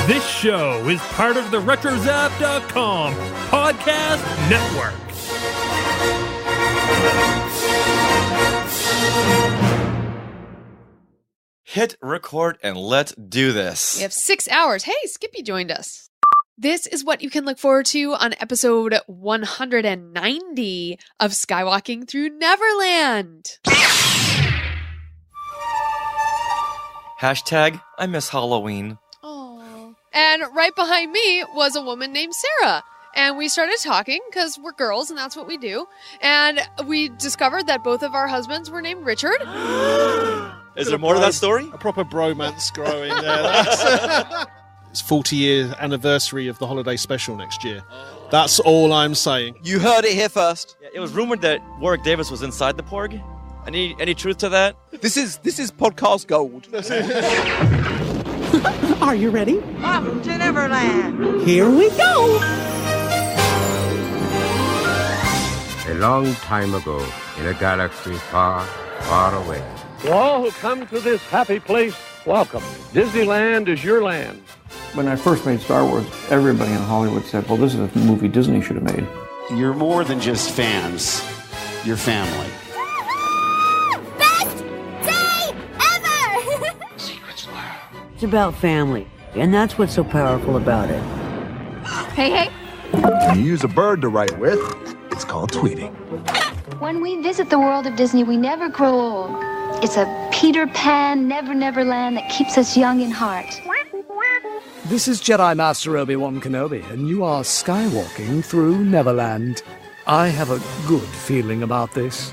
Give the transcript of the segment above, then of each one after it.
This show is part of the RetroZap.com podcast network. Hit record and let's do this. We have 6 hours. Hey, Skippy joined us. This is what you can look forward to on episode 190 of Skywalking Through Neverland. Hashtag I miss Halloween. Aww. And right behind me was a woman named Sarah. And we started talking because we're girls and that's what we do. And we discovered that both of our husbands were named Richard. Is there more to that story? A proper bromance growing there. It's 40-year anniversary of the holiday special next year. That's all I'm saying. You heard it here first. Yeah, it was rumored that Warwick Davis was inside the Porg. Any truth to that? This is podcast gold. Are you ready? Welcome to Neverland. Here we go. A long time ago, in a galaxy far, far away. To all who come to this happy place, welcome. Disneyland is your land. When I first made Star Wars, everybody in Hollywood said, well, this is a movie Disney should have made. You're more than just fans. You're family. Best day ever! Secrets lab. It's about family, and that's what's so powerful about it. Hey. When you use a bird to write with, it's called tweeting. When we visit the world of Disney, we never grow old. It's a Peter Pan, Neverland that keeps us young in heart. This is Jedi Master Obi-Wan Kenobi, and you are skywalking through Neverland. I have a good feeling about this.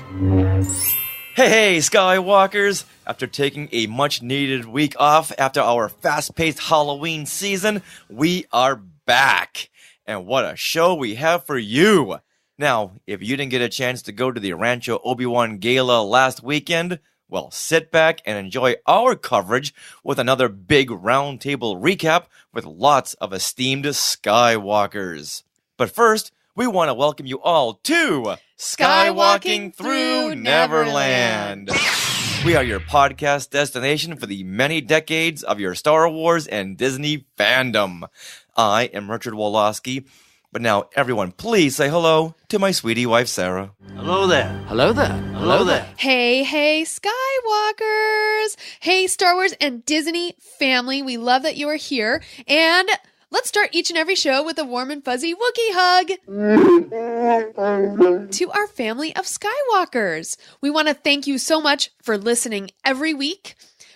Hey, Skywalkers! After taking a much-needed week off after our fast-paced Halloween season, we are back. And what a show we have for you! Now, if you didn't get a chance to go to the Rancho Obi-Wan Gala last weekend, well, sit back and enjoy our coverage with another big roundtable recap with lots of esteemed Skywalkers. But first, we want to welcome you all to Skywalking Through Neverland. We are your podcast destination for the many decades of your Star Wars and Disney fandom. I am Richard Woloski. But now, everyone, please say hello to my sweetie wife, Sarah. Hello there. Hello there. Hello there. Hey, Skywalkers! Hey, Star Wars and Disney family, we love that you are here. And let's start each and every show with a warm and fuzzy Wookiee hug to our family of Skywalkers. We want to thank you so much for listening every week.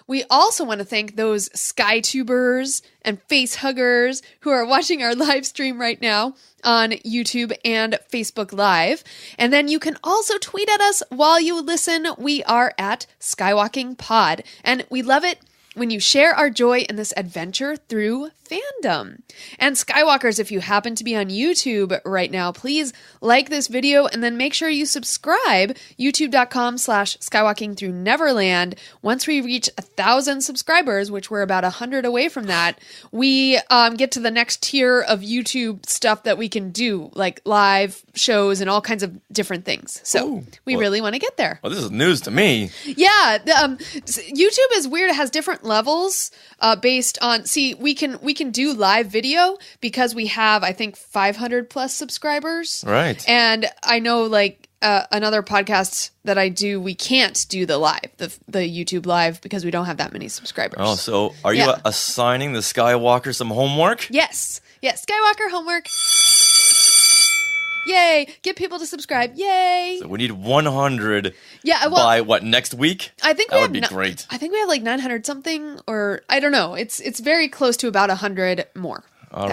We also want to thank those SkyTubers and face huggers who are watching our live stream right now on YouTube and Facebook Live. And then you can also tweet at us while you listen. We are at Skywalking Pod. And we love it when you share our joy in this adventure through fandom. And Skywalkers, if you happen to be on YouTube right now, please like this video and then make sure you subscribe, youtube.com/Skywalking Through Neverland. Once we reach 1,000 subscribers, which we're about 100 away from that, we get to the next tier of YouTube stuff that we can do, like live shows and all kinds of different things. So we really want to get there. Well, this is news to me. Yeah, YouTube is weird. It has different levels based on, we can do live video because we have, I think, 500 plus subscribers. Right. And I know another podcast that I do, we can't do the live, the YouTube live, because we don't have that many subscribers. Oh, so are you assigning the Skywalker some homework? Yes. Skywalker homework. Yay! Get people to subscribe. Yay! So we need 100 by what, next week? I think that would be great. I think we have like 900 something, or I don't know. It's very close to about 100 more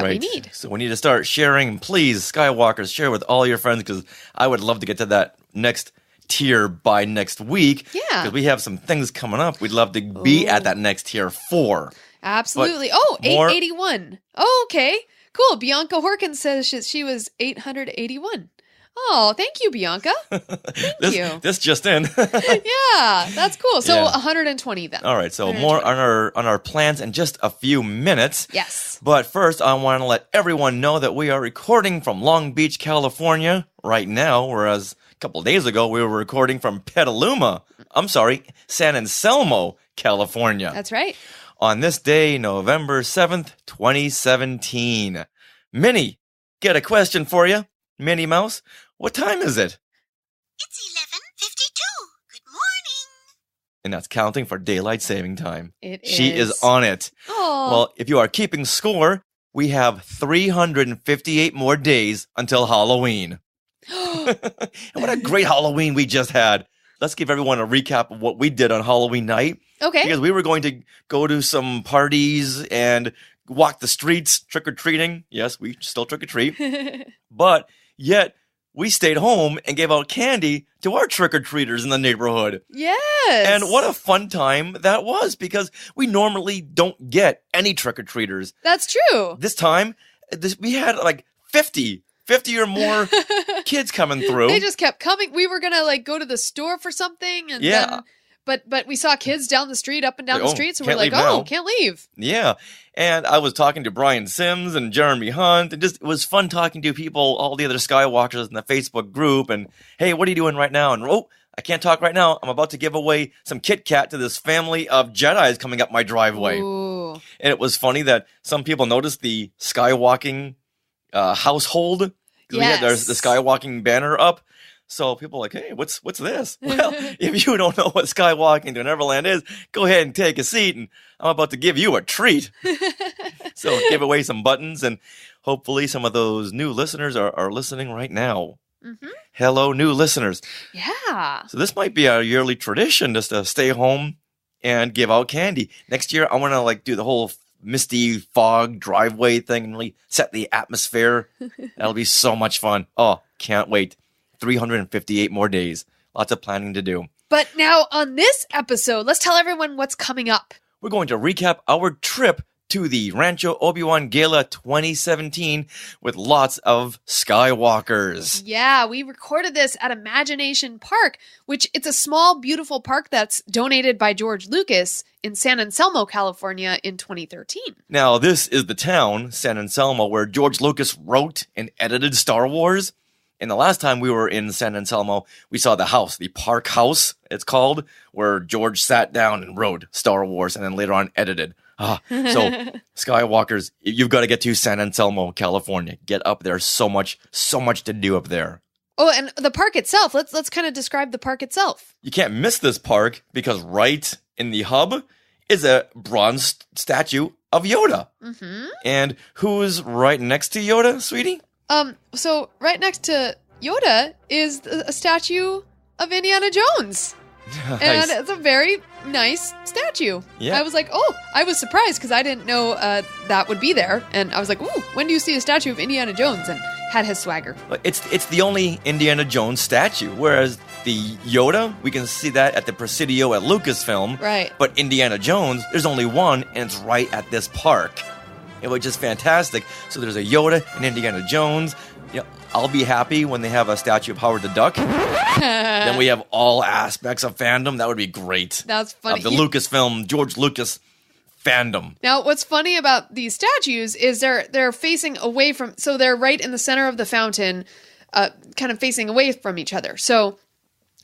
we need. So we need to start sharing. Please, Skywalkers, share with all your friends, because I would love to get to that next tier by next week. Yeah. Because we have some things coming up we'd love to be at that next tier for. Absolutely. 881. Oh, okay. Cool. Bianca Horkins says she was 881. Oh, thank you, Bianca. Thank you. This just in. Yeah, that's cool. So 120 then. All right, so more on our plans in just a few minutes. Yes. But first, I want to let everyone know that we are recording from Long Beach, California right now, whereas a couple of days ago we were recording from Petaluma. I'm sorry, San Anselmo, California. That's right. on this day, November 7th, 2017. Minnie, get a question for you. Minnie Mouse, what time is it? It's 11:52. Good morning. And that's counting for daylight saving time. It She is. is on it. Aw. Well, if you are keeping score, we have 358 more days until Halloween. And what a great Halloween we just had. Let's give everyone a recap of what we did on Halloween night. Okay. Because we were going to go to some parties and walk the streets trick-or-treating. Yes, we still trick-or-treat. But yet, we stayed home and gave out candy to our trick-or-treaters in the neighborhood. Yes. And what a fun time that was, because we normally don't get any trick-or-treaters. That's true. This time, we had like 50 or more kids coming through. They just kept coming. We were gonna like go to the store for something, and Yeah. then, but we saw kids down the street, up and down Like, the oh, street, so we're can't like, leave now. can't leave. Yeah. And I was talking to Brian Sims and Jeremy Hunt, and just it was fun talking to people, all the other Skywalkers in the Facebook group, and hey, what are you doing right now? And oh, I can't talk right now. I'm about to give away some Kit Kat to this family of Jedis coming up my driveway. Ooh. And it was funny that some people noticed the Skywalking household. We had the Skywalking banner up. So people were like, hey, what's this? Well, if you don't know what Skywalking to Neverland is, go ahead and take a seat, and I'm about to give you a treat. So give away some buttons, and hopefully some of those new listeners are listening right now. Mm-hmm. Hello, new listeners. Yeah. So this might be our yearly tradition, just to stay home and give out candy. Next year, I want to like do the whole misty fog driveway thing and really set the atmosphere. That'll be so much fun. Oh, can't wait. 358 more days. Lots of planning to do. But now on this episode, let's tell everyone what's coming up. We're going to recap our trip to the Rancho Obi-Wan Gala 2017 with lots of Skywalkers. Yeah, we recorded this at Imagination Park, which it's a small, beautiful park that's donated by George Lucas in San Anselmo, California in 2013. Now, this is the town, San Anselmo, where George Lucas wrote and edited Star Wars. And the last time we were in San Anselmo, we saw the house, the Park House, it's called, where George sat down and wrote Star Wars and then later on edited. So, Skywalkers, you've got to get to San Anselmo, California. Get up there. So much to do up there. Oh, and the park itself. Let's kind of describe the park itself. You can't miss this park because right in the hub is a bronze statue of Yoda. Mm-hmm. And who's right next to Yoda, sweetie? So right next to Yoda is a statue of Indiana Jones. Nice. And it's a very nice statue. Yeah. I was like, I was surprised because I didn't know that would be there. And I was like, ooh, when do you see a statue of Indiana Jones? And had his swagger. It's the only Indiana Jones statue, whereas the Yoda, we can see that at the Presidio at Lucasfilm. Right. But Indiana Jones, there's only one, and it's right at this park. It was just fantastic. So there's a Yoda and Indiana Jones. You know, I'll be happy when they have a statue of Howard the Duck. Then we have all aspects of fandom. That would be great. That's funny. Of the Lucasfilm, George Lucas fandom. Now, what's funny about these statues is they're facing away from, so they're right in the center of the fountain, kind of facing away from each other. So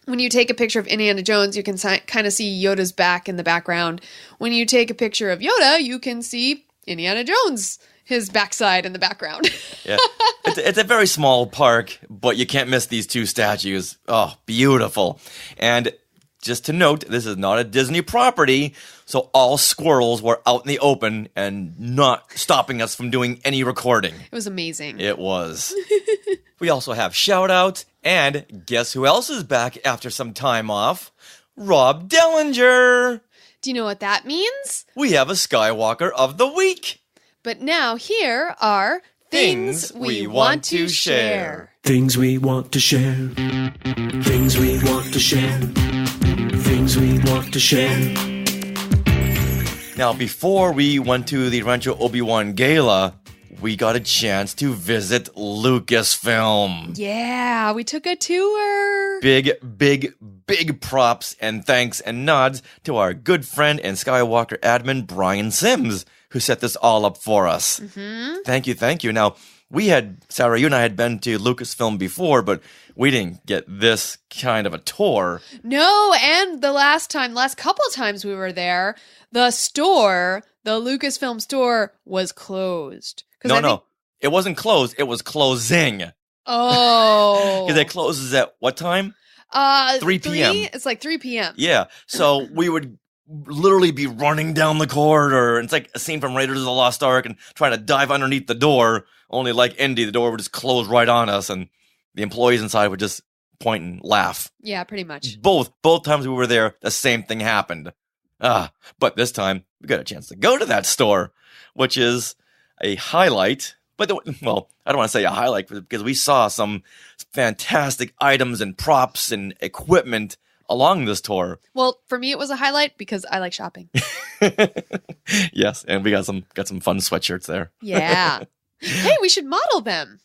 when you take a picture of Indiana Jones, you can kind of see Yoda's back in the background. When you take a picture of Yoda, you can see Indiana Jones, his backside in the background. Yeah, it's a very small park, but you can't miss these two statues. Oh, beautiful. And just to note, this is not a Disney property, so all squirrels were out in the open and not stopping us from doing any recording. It was amazing. It was. We also have shout-outs, and guess who else is back after some time off? Rob Dellinger! Do you know what that means? We have a Skywalker of the Week! But now here are Things We Want to Share. Things we want to share. Things we want to share. Things we want to share. Now, before we went to the Rancho Obi-Wan Gala, we got a chance to visit Lucasfilm. Yeah, we took a tour. Big props and thanks and nods to our good friend and Skywalker admin, Brian Sims, who set this all up for us. Mm-hmm. Thank you. Now, Sarah, you and I had been to Lucasfilm before, but we didn't get this kind of a tour. No, and the last couple of times we were there, the store the Lucasfilm store was closed. No. It wasn't closed. It was closing. Oh. Because it closes at what time? 3 p.m. It's like 3 p.m. Yeah. So we would literally be running down the corridor. And it's like a scene from Raiders of the Lost Ark and trying to dive underneath the door. Only like Indy, the door would just close right on us. And the employees inside would just point and laugh. Yeah, pretty much. Both times we were there, the same thing happened. But this time, we got a chance to go to that store, which is a highlight. But, I don't want to say a highlight because we saw some fantastic items and props and equipment along this tour. Well, for me, it was a highlight because I like shopping. Yes, and we got some fun sweatshirts there. Yeah. Hey, we should model them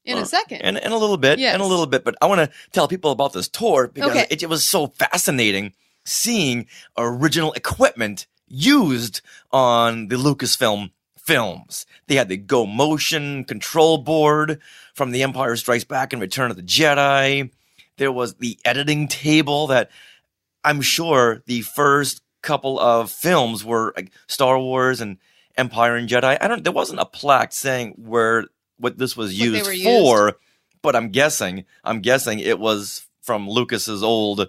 in a second. And a little bit. Yes. And a little bit. But I want to tell people about this tour because Okay. it was so fascinating seeing original equipment used on the Lucasfilm films. They had the Go Motion control board from The Empire Strikes Back and Return of the Jedi. There was the editing table that I'm sure the first couple of films were like Star Wars and Empire and Jedi. There wasn't a plaque saying what this was used for, but I'm guessing it was from Lucas's old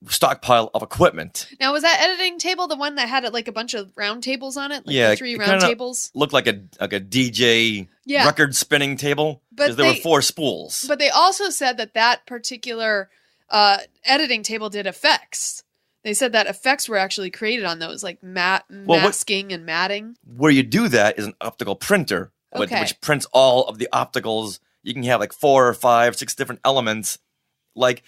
stockpile of equipment. Now, was that editing table the one that had like a bunch of round tables on it? Like Yeah, the 3 it round kinda tables? Looked like a DJ record spinning table because there were 4 spools. But they also said that particular editing table did effects. They said that effects were actually created on those, like masking and matting. Where you do that is an optical printer, which prints all of the opticals. You can have like 4 or 5, 6 different elements. Like,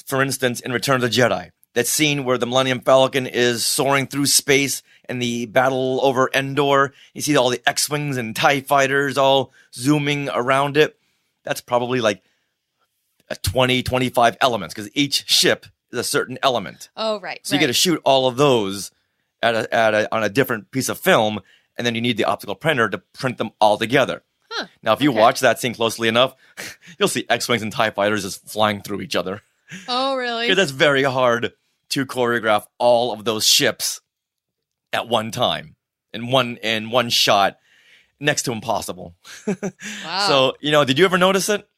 for instance, in Return of the Jedi, that scene where the Millennium Falcon is soaring through space and the battle over Endor, you see all the X-Wings and TIE fighters all zooming around it. That's probably like 20, 25 elements because each ship is a certain element. Oh, right. So you get to shoot all of those on a different piece of film, and then you need the optical printer to print them all together. Huh. Now, if you watch that scene closely enough, you'll see X-Wings and TIE fighters just flying through each other. Oh, really? Because that's very hard to choreograph all of those ships at one time in one shot. Next to impossible. Wow. So, did you ever notice it?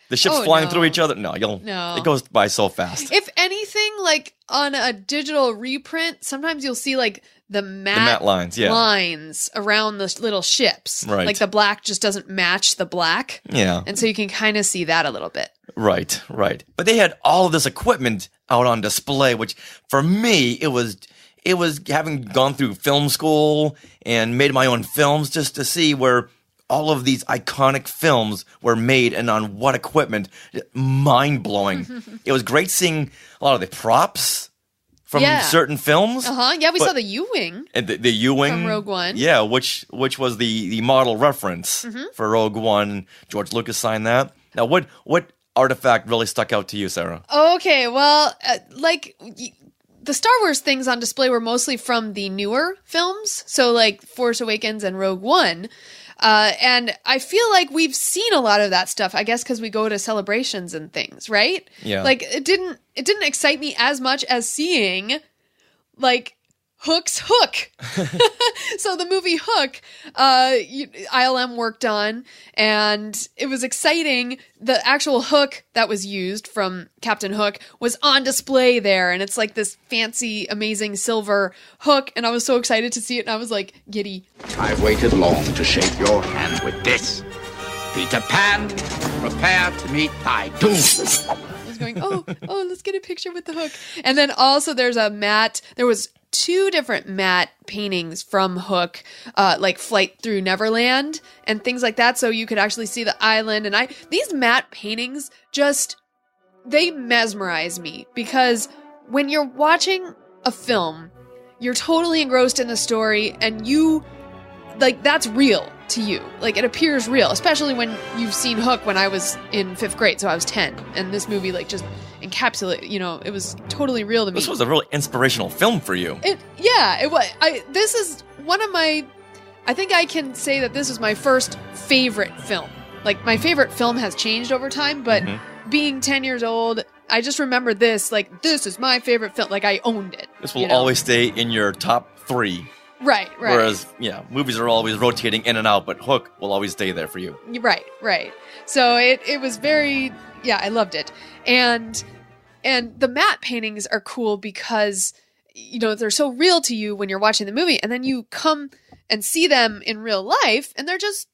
The ships flying through each other? No. It goes by so fast. If anything, like on a digital reprint, sometimes you'll see like the matte lines, lines around the little ships. Right. Like the black just doesn't match the black. Yeah. And so you can kind of see that a little bit. Right. But they had all of this equipment out on display, which for me, it was having gone through film school and made my own films just to see where all of these iconic films were made and on what equipment. Mind-blowing. It was great seeing a lot of the props from certain films. Yeah, we saw the U-Wing. And the U-Wing. From Rogue One. Yeah, which was the model reference for Rogue One. George Lucas signed that. Now, what artifact really stuck out to you, Sarah? Okay, well, the Star Wars things on display were mostly from the newer films. So like Force Awakens and Rogue One. And I feel like we've seen a lot of that stuff, I guess, because we go to celebrations and things, right? Yeah. Like it didn't excite me as much as seeing like Hook's Hook. So the movie Hook, ILM worked on, and it was exciting. The actual hook that was used from Captain Hook was on display there, and it's like this fancy, amazing silver hook, and I was so excited to see it, and I was like giddy. I waited long to shake your hand with this. Peter Pan, prepare to meet thy doom. I was going, oh, let's get a picture with the hook. And then also there was 2 different matte paintings from Hook, like Flight Through Neverland and things like that, so you could actually see the island. And these matte paintings they mesmerize me, because when you're watching a film, you're totally engrossed in the story, and that's real to you. Like, it appears real, especially when you've seen Hook when I was in 5th grade, so I was 10, and this movie just encapsulate, it was totally real to me. This was a really inspirational film for you. It was. This is one of my, I think I can say that this is my first favorite film. Like, my favorite film has changed over time, but being 10 years old, I just remember this, like, this is my favorite film. Like, I owned it. This will always stay in your top 3 Right. Whereas, movies are always rotating in and out, but Hook will always stay there for you. Right. So it was very, I loved it. And the matte paintings are cool because, they're so real to you when you're watching the movie, and then you come and see them in real life, and they're just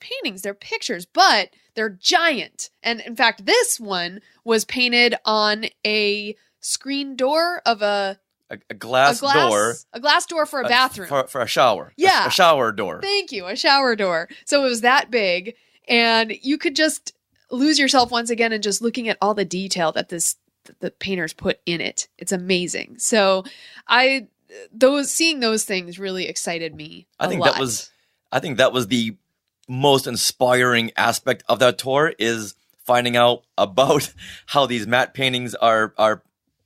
paintings, they're pictures, but they're giant. And in fact, this one was painted on a screen door of a glass door for a bathroom. For a shower. Yeah. A shower door. Thank you. A shower door. So it was that big, and you could just lose yourself once again in just looking at all the detail that the painters put in it. It's amazing. So seeing those things really excited me. I think that was the most inspiring aspect of that tour, is finding out about how these matte paintings are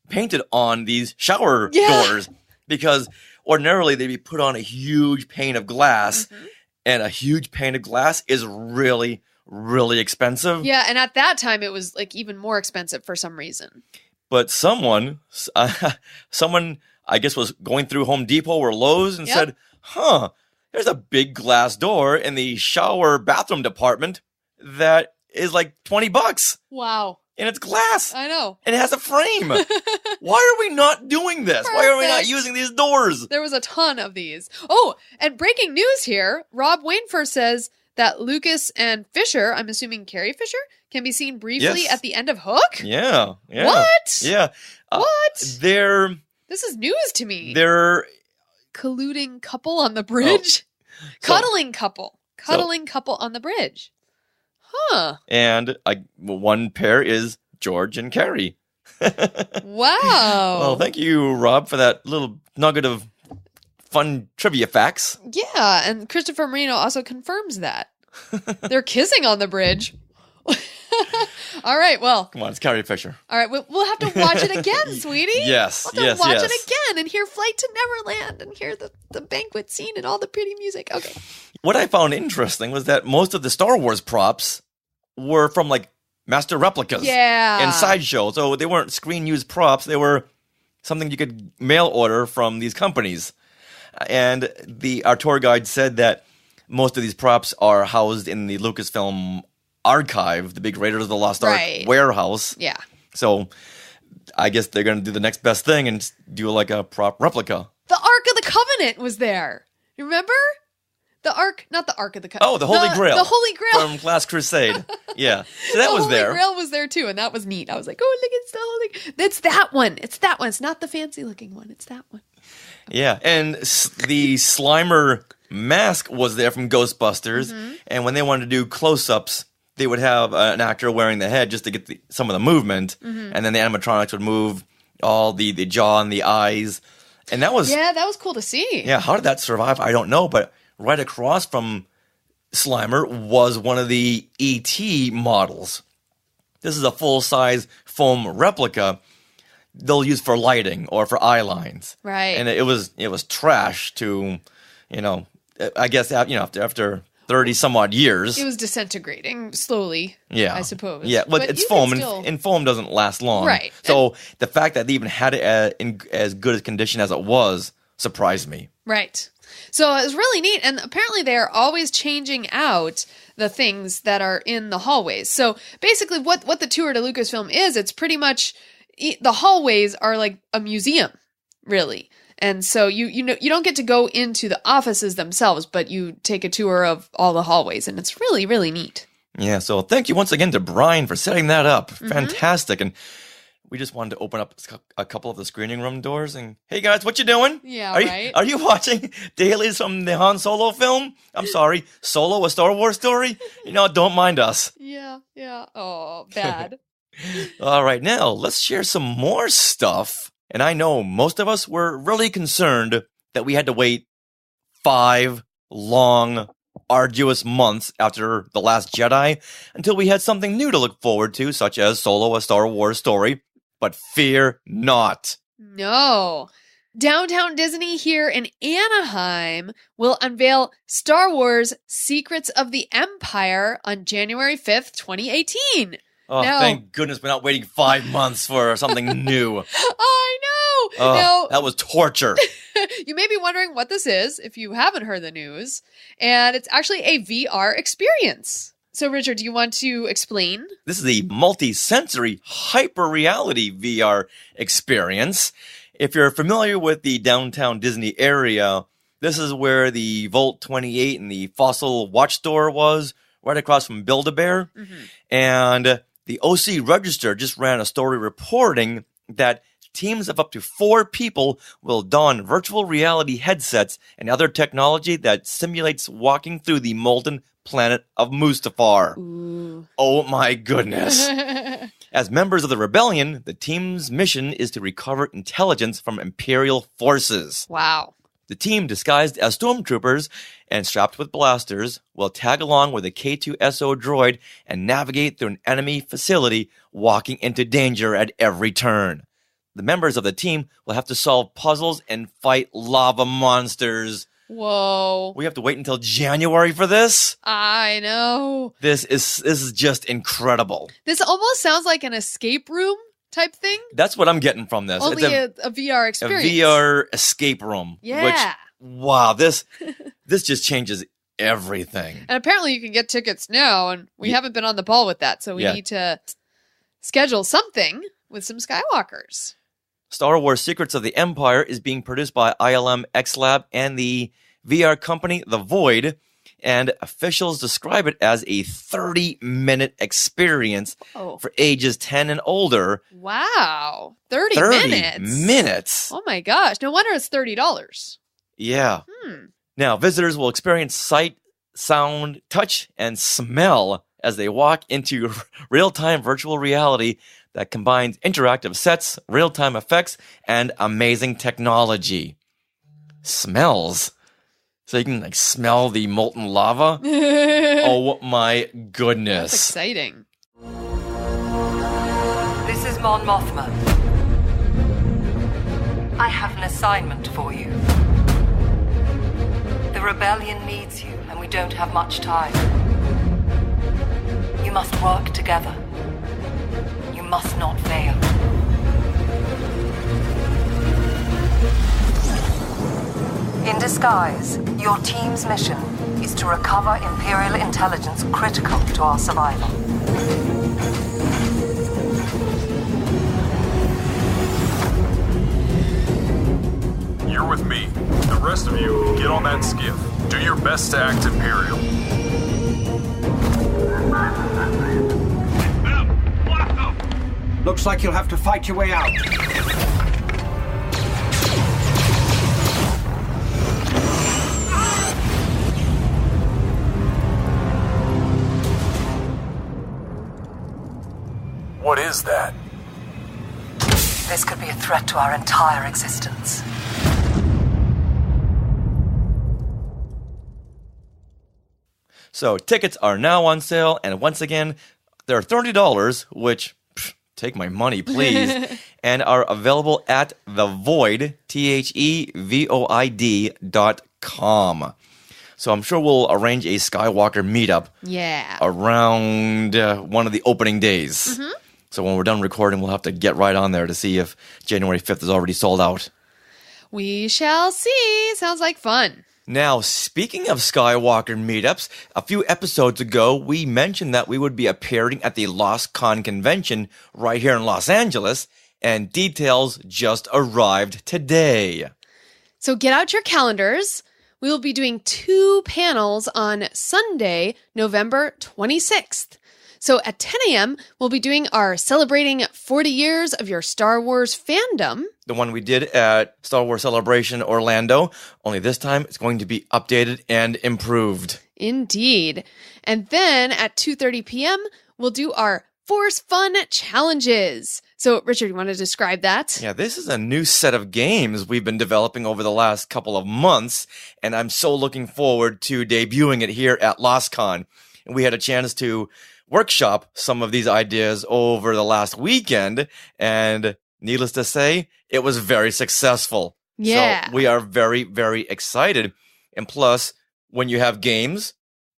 painted on these shower doors, because ordinarily they'd be put on a huge pane of glass, and a huge pane of glass is really, really expensive. Yeah, and at that time it was like even more expensive for some reason. But someone I guess was going through Home Depot or Lowe's and said, there's a big glass door in the shower bathroom department that is like $20. Wow. And it's glass. I know. And it has a frame. Why are we not doing this? Perfect. Why are we not using these doors? There was a ton of these. Oh, and breaking news here. Rob Wainford says that Lucas and Fisher, I'm assuming Carrie Fisher, can be seen briefly at the end of Hook? Yeah. What? Yeah. What? This is news to me. They're colluding couple on the bridge? Cuddling couple on the bridge. Huh. And one pair is George and Carrie. Wow. Well, thank you, Rob, for that little nugget of fun trivia facts. Yeah, and Christopher Marino also confirms that. They're kissing on the bridge. All right, well. Come on, it's Carrie Fisher. All right, we'll have to watch it again, sweetie. Yes, we'll have to watch it again and hear Flight to Neverland and hear the banquet scene and all the pretty music. Okay. What I found interesting was that most of the Star Wars props were from like master replicas and sideshow. So they weren't screen-used props. They were something you could mail order from these companies. And our tour guide said that most of these props are housed in the Lucasfilm archive, the big Raiders of the Lost Ark warehouse. Yeah. So I guess they're going to do the next best thing and do like a prop replica. The Ark of the Covenant was there. You remember? The Ark, not the Ark of the Covenant. Oh, the Holy Grail. The Holy Grail. From Last Crusade. Yeah. So that was there. The Holy Grail was there too, and that was neat. I was like, oh, look, it's the Holy. It's that one. It's that one. It's not the fancy looking one. It's that one. Yeah. And the Slimer mask was there from Ghostbusters. Mm-hmm. And when they wanted to do close-ups, they would have an actor wearing the head just to get some of the movement. Mm-hmm. And then the animatronics would move all the jaw and the eyes. And that was... Yeah, that was cool to see. Yeah, how did that survive? I don't know, but right across from Slimer was one of the E.T. models. This is a full-size foam replica they'll use for lighting or for eye lines. Right. And it was trash to, I guess, after 30 some odd years. It was disintegrating slowly. Yeah. I suppose. Yeah, but it's foam, and foam doesn't last long. Right. So the fact that they even had it in as good a condition as it was surprised me. Right. So it was really neat, and apparently they are always changing out the things that are in the hallways. So basically what the tour to Lucasfilm is, it's pretty much the hallways are like a museum, really. And so you don't get to go into the offices themselves, but you take a tour of all the hallways, and it's really, really neat. Yeah, so thank you once again to Brian for setting that up. Mm-hmm. Fantastic. And we just wanted to open up a couple of the screening room doors and, hey guys, what you doing? Yeah, right? Are you watching dailies from the Han Solo film? I'm sorry, Solo, a Star Wars story? Don't mind us. Yeah. Oh, bad. All right, now let's share some more stuff. And I know most of us were really concerned that we had to wait 5 long, arduous months after The Last Jedi until we had something new to look forward to, such as Solo, a Star Wars story. But fear not. No. Downtown Disney here in Anaheim will unveil Star Wars Secrets of the Empire on January 5th, 2018. Oh, thank goodness we're not waiting 5 months for something new. I know. Now, that was torture. you may be wondering what this is if you haven't heard the news, and it's actually a VR experience. So, Richard, do you want to explain? This is a multi-sensory hyper-reality VR experience. If you're familiar with the downtown Disney area, this is where the Vault 28 and the Fossil Watch Store was, right across from Build-A-Bear. And the OC Register just ran a story reporting that teams of up to 4 people will don virtual reality headsets and other technology that simulates walking through the molten planet of Mustafar. Ooh. Oh my goodness. As members of the rebellion, the team's mission is to recover intelligence from Imperial forces. Wow. The team, disguised as stormtroopers and strapped with blasters, will tag along with a K2SO droid and navigate through an enemy facility, walking into danger at every turn. The members of the team will have to solve puzzles and fight lava monsters. Whoa. We have to wait until January for this? I know. This is just incredible. This almost sounds like an escape room type thing. That's what I'm getting from this. Only it's a VR experience. A VR escape room. Yeah. Which, wow, this just changes everything. And apparently you can get tickets now, and we haven't been on the ball with that, so we need to schedule something with some Skywalkers. Star Wars Secrets of the Empire is being produced by ILM X Lab and the VR company The Void, and officials describe it as a 30-minute experience for ages 10 and older. Wow. 30 minutes? Oh my gosh. No wonder it's $30. Yeah. Now, visitors will experience sight, sound, touch, and smell as they walk into real-time virtual reality that combines interactive sets, real-time effects, and amazing technology. Smells. So you can smell the molten lava. Oh my goodness. That's exciting. This is Mon Mothma. I have an assignment for you. The rebellion needs you, and we don't have much time. You must work together. You must not fail. In disguise, your team's mission is to recover Imperial intelligence critical to our survival. You're with me. The rest of you, get on that skiff. Do your best to act Imperial. Looks like you'll have to fight your way out. What is that? This could be a threat to our entire existence. So tickets are now on sale, and once again, they're $30, which, take my money, please, and are available at The Void, TheVoid.com. So I'm sure we'll arrange a Skywalker meetup around one of the opening days. So when we're done recording, we'll have to get right on there to see if January 5th is already sold out. We shall see. Sounds like fun. Now, speaking of Skywalker meetups, a few episodes ago, we mentioned that we would be appearing at the LosCon convention right here in Los Angeles, and details just arrived today. So get out your calendars. We will be doing 2 panels on Sunday, November 26th. So at 10 a.m., we'll be doing our Celebrating 40 Years of Your Star Wars Fandom. The one we did at Star Wars Celebration Orlando, only this time it's going to be updated and improved. Indeed. And then at 2:30 p.m., we'll do our Force Fun Challenges. So, Richard, you want to describe that? Yeah, this is a new set of games we've been developing over the last couple of months, and I'm so looking forward to debuting it here at LosCon. And we had a chance to workshop some of these ideas over the last weekend, and needless to say, it was very successful. Yeah. So we are very, very excited. And plus, when you have games,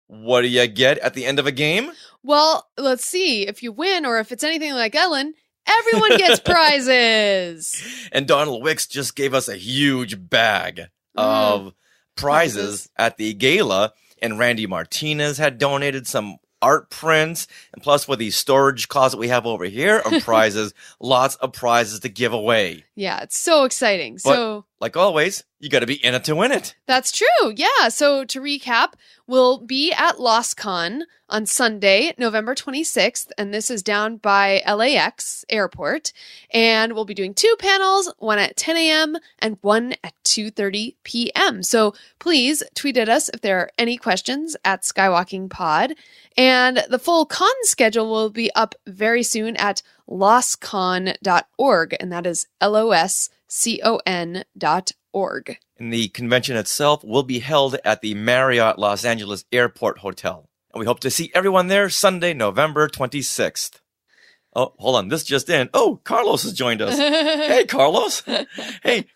what do you get at the end of a game? Well, let's see. If you win, or if it's anything like Ellen Everyone gets prizes. And Donald Wicks just gave us a huge bag of prizes at the gala. And Randy Martinez had donated some art prints. And plus, with the storage closet we have over here of prizes, lots of prizes to give away. Yeah, it's so exciting. But, like always, you got to be in it to win it. That's true. Yeah. So to recap, we'll be at LosCon on Sunday, November 26th. And this is down by LAX airport. And we'll be doing 2 panels, one at 10 a.m. and one at 2:30 p.m. So please tweet at us if there are any questions at Skywalking Pod. And the full con schedule will be up very soon at LosCon.org. And that is LosCon.org. And the convention itself will be held at the Marriott Los Angeles Airport Hotel. And we hope to see everyone there Sunday, November 26th. Oh, hold on. This just in. Oh, Carlos has joined us. Hey, Carlos. Hey,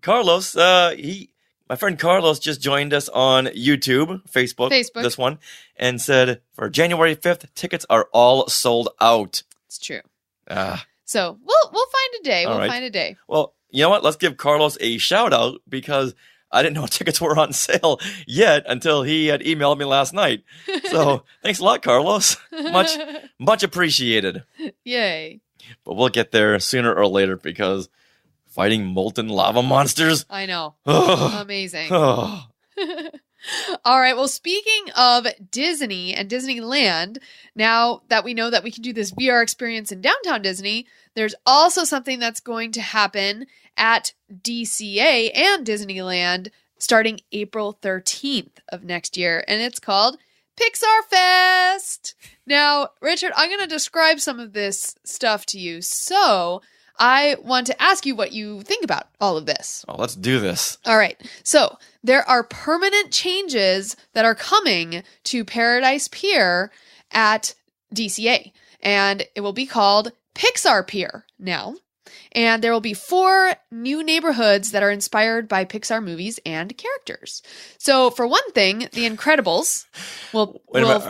Carlos. My friend Carlos just joined us on YouTube, Facebook, this one, and said for January 5th, tickets are all sold out. It's true. So we'll find a day. We'll find a day. Well, you know what? Let's give Carlos a shout out because I didn't know tickets were on sale yet until he had emailed me last night. So thanks a lot, Carlos. Much appreciated. Yay. But we'll get there sooner or later because fighting molten lava monsters. I know. Amazing. All right. Well, speaking of Disney and Disneyland, now that we know that we can do this VR experience in downtown Disney, there's also something that's going to happen at DCA and Disneyland starting April 13th of next year. And it's called Pixar Fest. Now, Richard, I'm going to describe some of this stuff to you. So I want to ask you what you think about all of this. Oh, let's do this. All right. So there are permanent changes that are coming to Paradise Pier at DCA, and it will be called Pixar Pier now. And there will be 4 new neighborhoods that are inspired by Pixar movies and characters. So for one thing, The Incredibles will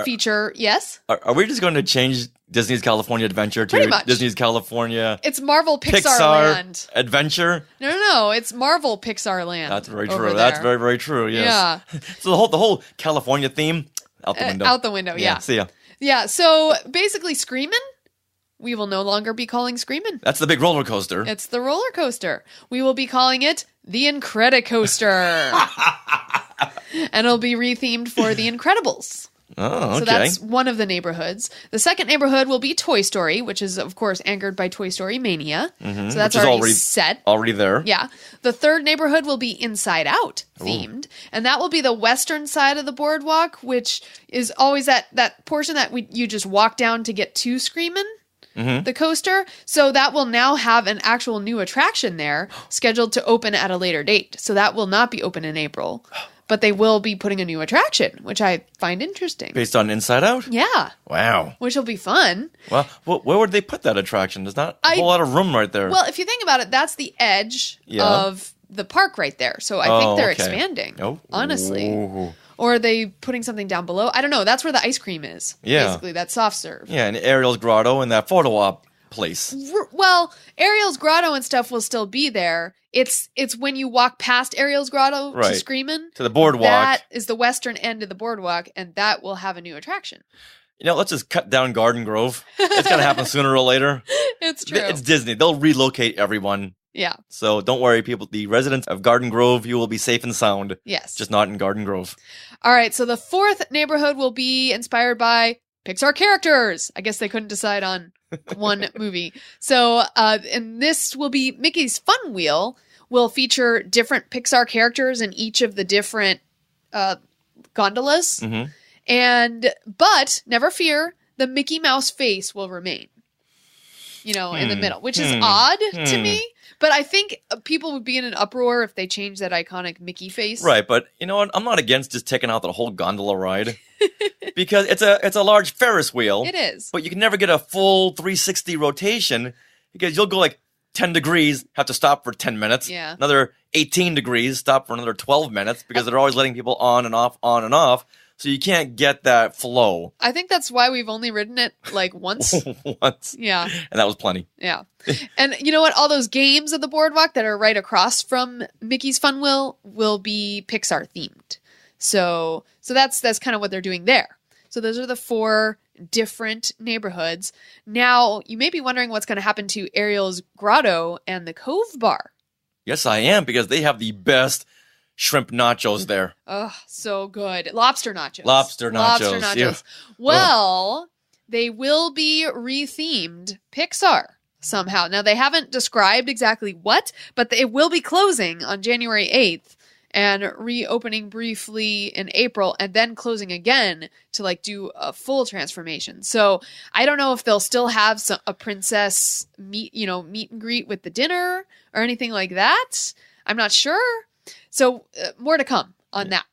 feature, yes? Are we just going to change Disney's California Adventure to Disney's California? It's Marvel Pixar Land. Adventure? No. It's Marvel Pixar Land. That's very true. That's very, very true. Yes. Yeah. So the whole California theme, out the window. Out the window, yeah. See ya. Yeah, so basically Screamin', we will no longer be calling Screamin'. That's the big roller coaster. It's the roller coaster. We will be calling it the Incredicoaster. And it'll be rethemed for The Incredibles. Oh, okay. So that's one of the neighborhoods. The second neighborhood will be Toy Story, which is, of course, anchored by Toy Story Mania. Mm-hmm. So that's already set. Already there. Yeah. The third neighborhood will be Inside Out themed. Ooh. And that will be the western side of the boardwalk, which is always that portion that you just walk down to get to Screamin'. Mm-hmm. The coaster. So that will now have an actual new attraction there scheduled to open at a later date. So that will not be open in April, but they will be putting a new attraction, which I find interesting. Based on Inside Out? Yeah. Wow. Which will be fun. Well, where would they put that attraction? There's not a whole lot of room right there. Well, if you think about it, that's the edge of the park right there. So I think they're expanding, honestly. Ooh. Or are they putting something down below? I don't know. That's where the ice cream is. Yeah. Basically, that soft serve. Yeah, and Ariel's Grotto and that photo op place. Well, Ariel's Grotto and stuff will still be there. It's when you walk past Ariel's Grotto to Screamin'. To the boardwalk. That is the western end of the boardwalk, and that will have a new attraction. You know, let's just cut down Garden Grove. It's going to happen sooner or later. It's true. It's Disney. They'll relocate everyone. Yeah. So don't worry, people. The residents of Garden Grove, you will be safe and sound. Yes. Just not in Garden Grove. All right. So the fourth neighborhood will be inspired by Pixar characters. I guess they couldn't decide on one movie. So, and this will be Mickey's Fun Wheel will feature different Pixar characters in each of the different gondolas. Mm-hmm. But never fear, the Mickey Mouse face will remain. You know, in the middle, which is odd to me. But I think people would be in an uproar if they changed that iconic Mickey face. Right, but you know what? I'm not against just taking out the whole gondola ride. Because it's a large Ferris wheel. It is. But you can never get a full 360 rotation because you'll go like 10 degrees, have to stop for 10 minutes. Yeah. Another 18 degrees, stop for another 12 minutes because they're always letting people on and off, on and off. so you can't get that flow. I think that's why we've only ridden it like once. Once. Yeah. And that was plenty. Yeah. And you know what? All those games of the boardwalk that are right across from Mickey's Fun Wheel will be Pixar themed. So that's kind of what they're doing there. So those are the 4 different neighborhoods. Now, you may be wondering what's going to happen to Ariel's Grotto and the Cove Bar. Yes, I am, because they have the best shrimp nachos there. Oh, so good. Lobster nachos. Lobster nachos. Yeah. Well, they will be rethemed Pixar somehow. Now, they haven't described exactly what, but it will be closing on January 8th and reopening briefly in April and then closing again to like do a full transformation. So I don't know if they'll still have a princess meet and greet with the dinner or anything like that. I'm not sure. So more to come on that.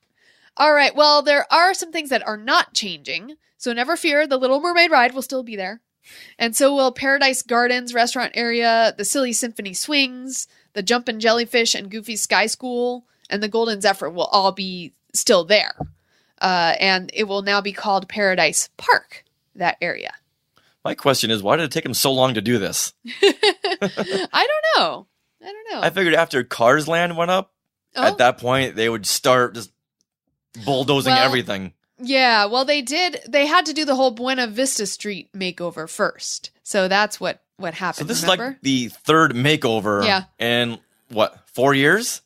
All right. Well, there are some things that are not changing. So never fear, the Little Mermaid ride will still be there. And so will Paradise Gardens restaurant area, the Silly Symphony swings, the Jumpin' Jellyfish and Goofy Sky School, and the Golden Zephyr will all be still there. And it will now be called Paradise Park, that area. My question is, why did it take them so long to do this? I don't know. I figured after Cars Land went up, at that point, they would start just bulldozing everything. Yeah, well, they did. They had to do the whole Buena Vista Street makeover first. So that's what happened. So this remember? is like the 3rd makeover in, 4 years?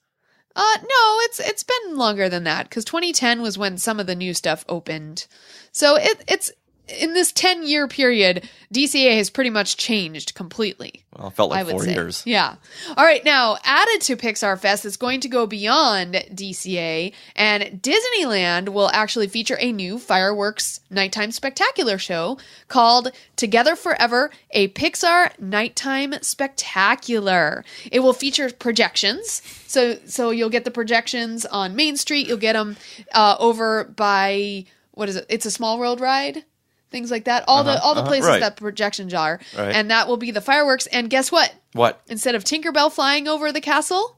No, it's been longer than that, because 2010 was when some of the new stuff opened. So it's in this 10-year period, DCA has pretty much changed completely. Well, it felt like 4 years. Yeah. All right. Now, added to Pixar Fest is going to go beyond DCA, and Disneyland will actually feature a new fireworks nighttime spectacular show called Together Forever, a Pixar Nighttime Spectacular. It will feature projections. So you'll get the projections on Main Street. You'll get them over by, what is it? It's a Small World ride. Things like that. All the places that projections are. Right. And that will be the fireworks. And guess what? What? Instead of Tinkerbell flying over the castle.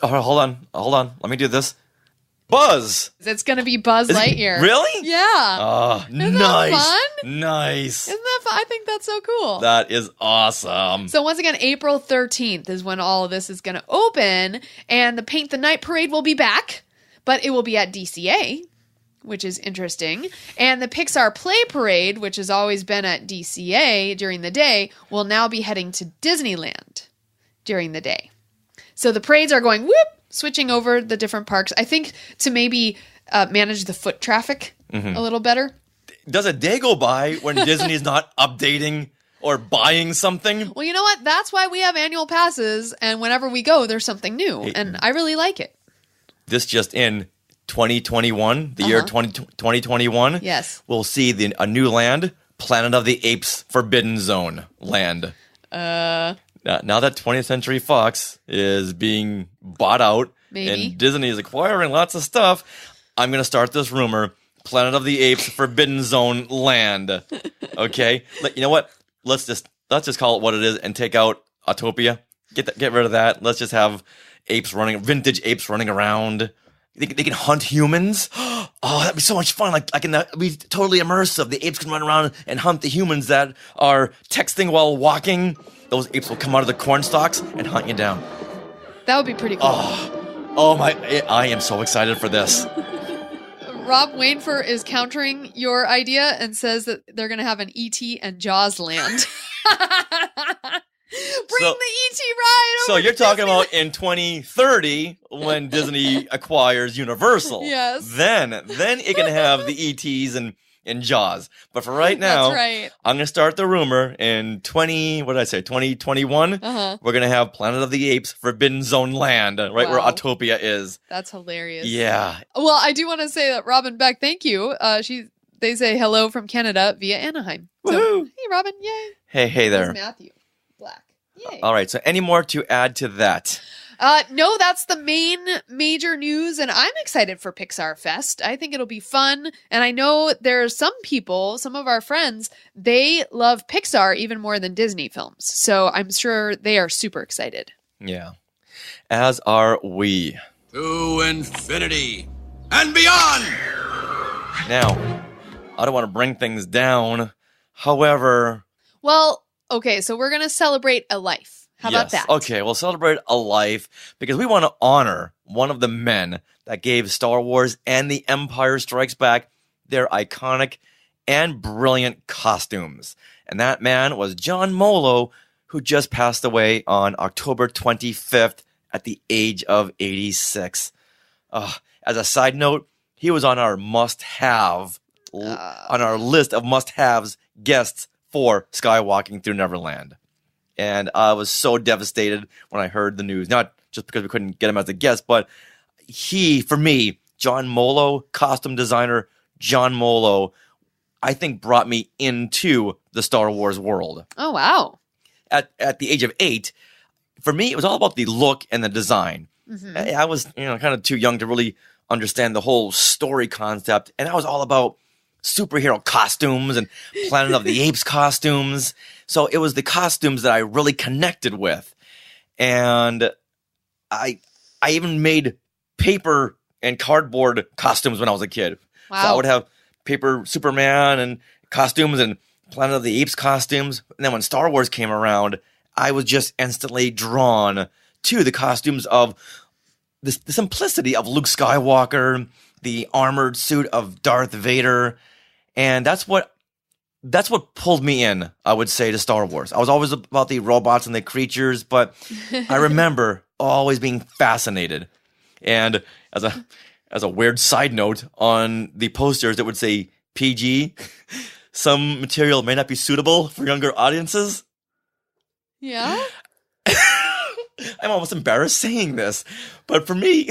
Oh, hold on. Let me do this. Buzz. It's going to be Buzz Lightyear. Really? Yeah. Oh, Isn't nice. that fun? Nice. Isn't that fun? I think that's so cool. That is awesome. So once again, April 13th is when all of this is going to open. And the Paint the Night Parade will be back. But it will be at DCA, which is interesting. And the Pixar Play Parade, which has always been at DCA during the day, will now be heading to Disneyland during the day. So the parades are going, switching over the different parks, I think, to maybe manage the foot traffic a little better. Does a day go by when Disney's not updating or buying something? Well, you know what? That's why we have annual passes, and whenever we go, there's something new, and I really like it. This just in. 2021, the year 2021. Yes. We'll see a new land, Planet of the Apes Forbidden Zone land. Now that 20th Century Fox is being bought out and Disney is acquiring lots of stuff, I'm going to start this rumor, Planet of the Apes Forbidden Zone land. Okay? You know what? Let's just call it what it is and take out Autopia. Get rid of that. Let's just have vintage apes running around. They can hunt humans. Oh, that'd be so much fun. It'd be totally immersive. The apes can run around and hunt the humans that are texting while walking. Those apes will come out of the corn stalks and hunt you down. That would be pretty cool. Oh my, I am so excited for this. Rob Wainfer is countering your idea and says that they're going to have an E.T. and Jaws land. Bring the E.T. ride over. So you're talking about in 2030 when Disney acquires Universal. Yes. Then it can have the E.T.s and Jaws. But for right now, that's right. I'm going to start the rumor in 2021. We're going to have Planet of the Apes Forbidden Zone land, right where Autopia is. That's hilarious. Yeah. Well, I do want to say that Robin Beck, thank you. They say hello from Canada via Anaheim. So, hey, Robin. Yay. Hey there. This is Matthew Black. Yay. All right. So any more to add to that? No, that's the main major news, and I'm excited for Pixar Fest. I think it'll be fun, and I know there are some people, some of our friends, they love Pixar even more than Disney films, so I'm sure they are super excited. Yeah, as are we. To infinity and beyond! Now, I don't want to bring things down. However... Well, okay, so we're going to celebrate a life. How about that? Okay, we'll celebrate a life because we want to honor one of the men that gave Star Wars and The Empire Strikes Back their iconic and brilliant costumes. And that man was John Mollo, who just passed away on October 25th at the age of 86. As a side note, he was on our must-have, on our list of must-haves guests for Skywalking through Neverland. And I was so devastated when I heard the news. Not just because we couldn't get him as a guest, but he, for me, John Mollo, costume designer John Mollo, I think brought me into the Star Wars world. Oh, wow. At the age of 8, for me, it was all about the look and the design. Mm-hmm. I was, kind of too young to really understand the whole story concept, and I was all about superhero costumes and Planet of the Apes costumes. So it was the costumes that I really connected with. And I even made paper and cardboard costumes when I was a kid. Wow. So I would have paper Superman and costumes and Planet of the Apes costumes. And then when Star Wars came around, I was just instantly drawn to the costumes of the simplicity of Luke Skywalker, the armored suit of Darth Vader. And that's what pulled me in, I would say, to Star Wars. I was always about the robots and the creatures, but I remember always being fascinated. And as a weird side note, on the posters it would say PG. Some material may not be suitable for younger audiences. Yeah? I'm almost embarrassed saying this, but for me,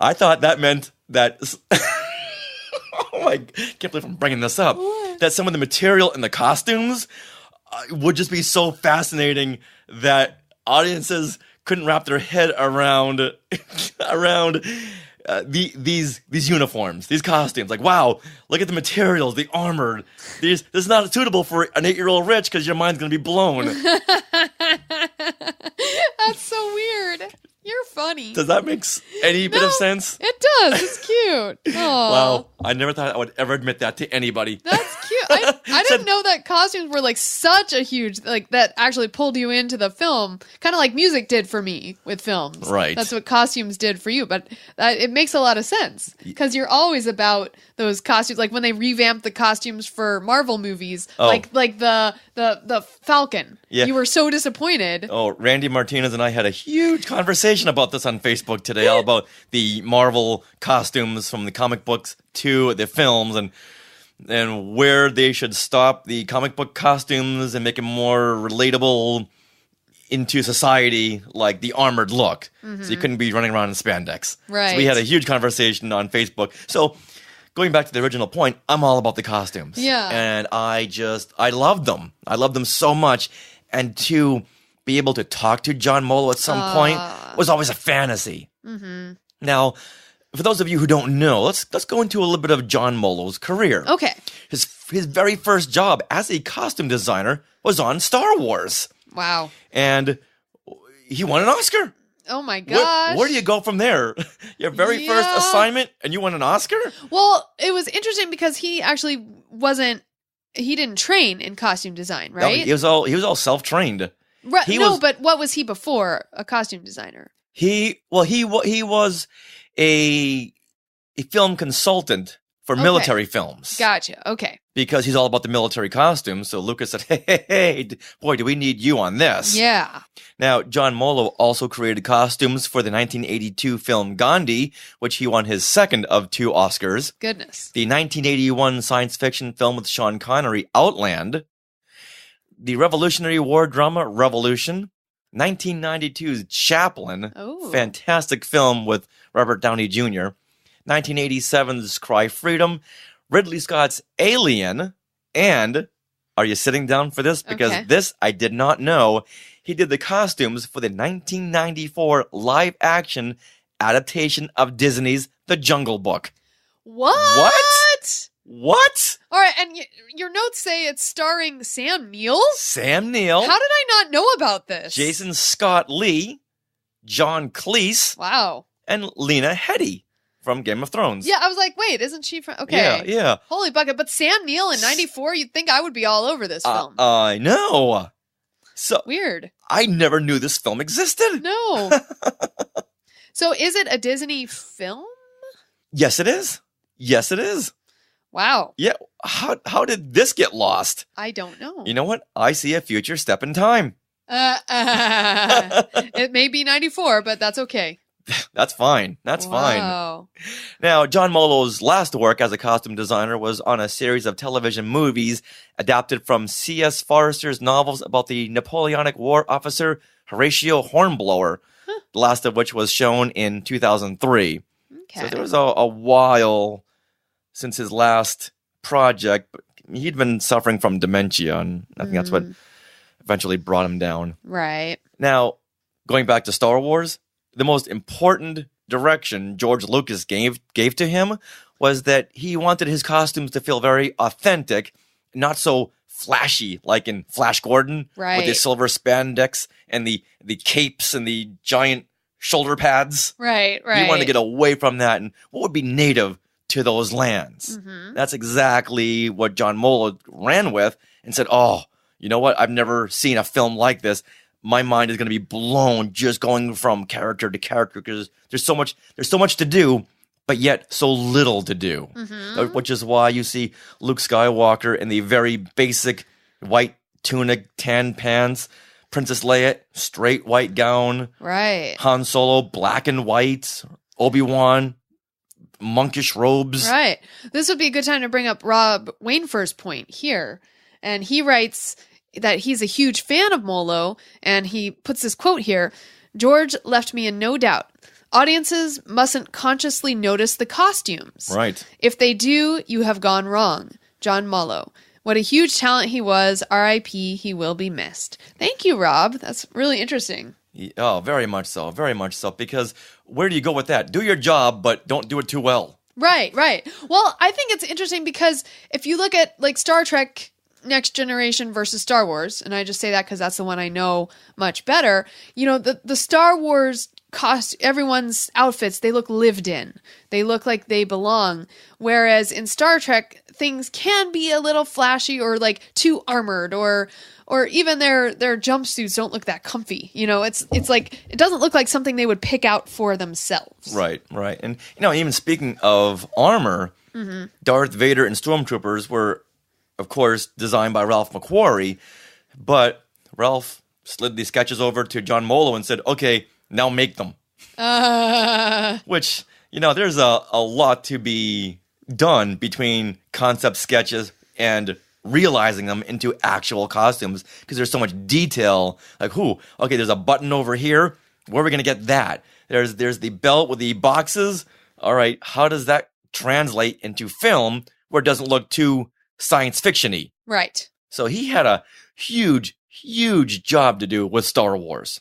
I thought that meant that... Oh, I can't believe I'm bringing this up. What? That some of the material and the costumes would just be so fascinating that audiences couldn't wrap their head around these uniforms, these costumes. Like, wow, look at the materials, the armored. This is not suitable for an 8-year-old Rich because your mind's going to be blown. That's so weird. You're funny. Does that make any bit of sense? It does. It's cute. Aww. Wow. I never thought I would ever admit that to anybody. That's cute. I didn't know that costumes were like such a huge, like that actually pulled you into the film. Kind of like music did for me with films. Right. That's what costumes did for you. But it makes a lot of sense because you're always about those costumes. Like when they revamped the costumes for Marvel movies, like the Falcon. Yeah. You were so disappointed. Oh, Randy Martinez and I had a huge conversation about this on Facebook today, all about the Marvel costumes from the comic books to the films and where they should stop the comic book costumes and make them more relatable into society, like the armored look. Mm-hmm. So you couldn't be running around in spandex. Right. So we had a huge conversation on Facebook. So going back to the original point, I'm all about the costumes. Yeah. And I loved them. I loved them so much. And to be able to talk to John Mollo at some point was always a fantasy. Mm-hmm. Now, for those of you who don't know, let's go into a little bit of John Mollo's career. Okay. His very first job as a costume designer was on Star Wars. Wow. And he won an Oscar. Oh my gosh. Where do you go from there? Your very first assignment and you won an Oscar? Well, it was interesting because he actually he didn't train in costume design, right? No, he was all self-trained. Right. But what was he before a costume designer? He was a film consultant for military films. Gotcha. Okay. Because he's all about the military costumes. So Lucas said, hey, boy, do we need you on this. Yeah. Now, John Mollo also created costumes for the 1982 film Gandhi, which he won his second of 2 Oscars. Goodness. The 1981 science fiction film with Sean Connery, Outland. The Revolutionary War drama, Revolution. 1992's Chaplin. Oh. Fantastic film with Robert Downey Jr. 1987's Cry Freedom, Ridley Scott's Alien, and are you sitting down for this? Because this I did not know. He did the costumes for the 1994 live-action adaptation of Disney's The Jungle Book. What? What? All right, and your notes say it's starring Sam Neill? Sam Neill. How did I not know about this? Jason Scott Lee, John Cleese. Wow. And Lena Headey from Game of Thrones. Yeah, I was like, wait, isn't she from... Okay. Yeah. Holy bucket. But Sam Neill in 94, you'd think I would be all over this film. I know. So weird. I never knew this film existed. No. So is it a Disney film? Yes, it is. Yes, it is. Wow. Yeah. How did this get lost? I don't know. You know what? I see a future step in time. It may be 94, but that's okay. That's fine. That's fine. Now, John Mollo's last work as a costume designer was on a series of television movies adapted from C.S. Forester's novels about the Napoleonic War officer Horatio Hornblower, the last of which was shown in 2003. Okay. So there was a while since his last project, but he'd been suffering from dementia, and I think that's what eventually brought him down. Right. Now, going back to Star Wars, the most important direction George Lucas gave to him was that he wanted his costumes to feel very authentic, not so flashy like in Flash Gordon with the silver spandex and the capes and the giant shoulder pads. Right. He wanted to get away from that and what would be native to those lands. That's exactly what John Mollo ran with and said, oh, you know what? I've never seen a film like this. My mind is going to be blown just going from character to character because there's so much to do, but yet so little to do. Which is why you see Luke Skywalker in the very basic white tunic, tan pants, Princess Leia, straight white gown, right? Han Solo, black and white, Obi-Wan, monkish robes. Right. This would be a good time to bring up Rob Wainfur's point here. And he writes that he's a huge fan of Mollo, and he puts this quote here: George left me in no doubt. Audiences mustn't consciously notice the costumes. Right. If they do, you have gone wrong. John Mollo. What a huge talent he was. R.I.P. He will be missed. Thank you, Rob. That's really interesting. Oh, very much so. Very much so. Because where do you go with that? Do your job, but don't do it too well. Right. Well, I think it's interesting because if you look at like Star Trek Next Generation versus Star Wars, and I just say that because that's the one I know much better, you know, the Star Wars everyone's outfits, they look lived in. They look like they belong. Whereas in Star Trek, things can be a little flashy or like too armored or even their jumpsuits don't look that comfy. You know, it's like it doesn't look like something they would pick out for themselves. Right. And you know, even speaking of armor, Darth Vader and Stormtroopers were, of course, designed by Ralph McQuarrie, but Ralph slid these sketches over to John Mollo and said, okay, now make them. Which, you know, there's a lot to be done between concept sketches and realizing them into actual costumes because there's so much detail. Like, okay, there's a button over here. Where are we going to get that? There's the belt with the boxes. All right, how does that translate into film where it doesn't look too science fiction-y? Right. So he had a huge job to do with Star Wars.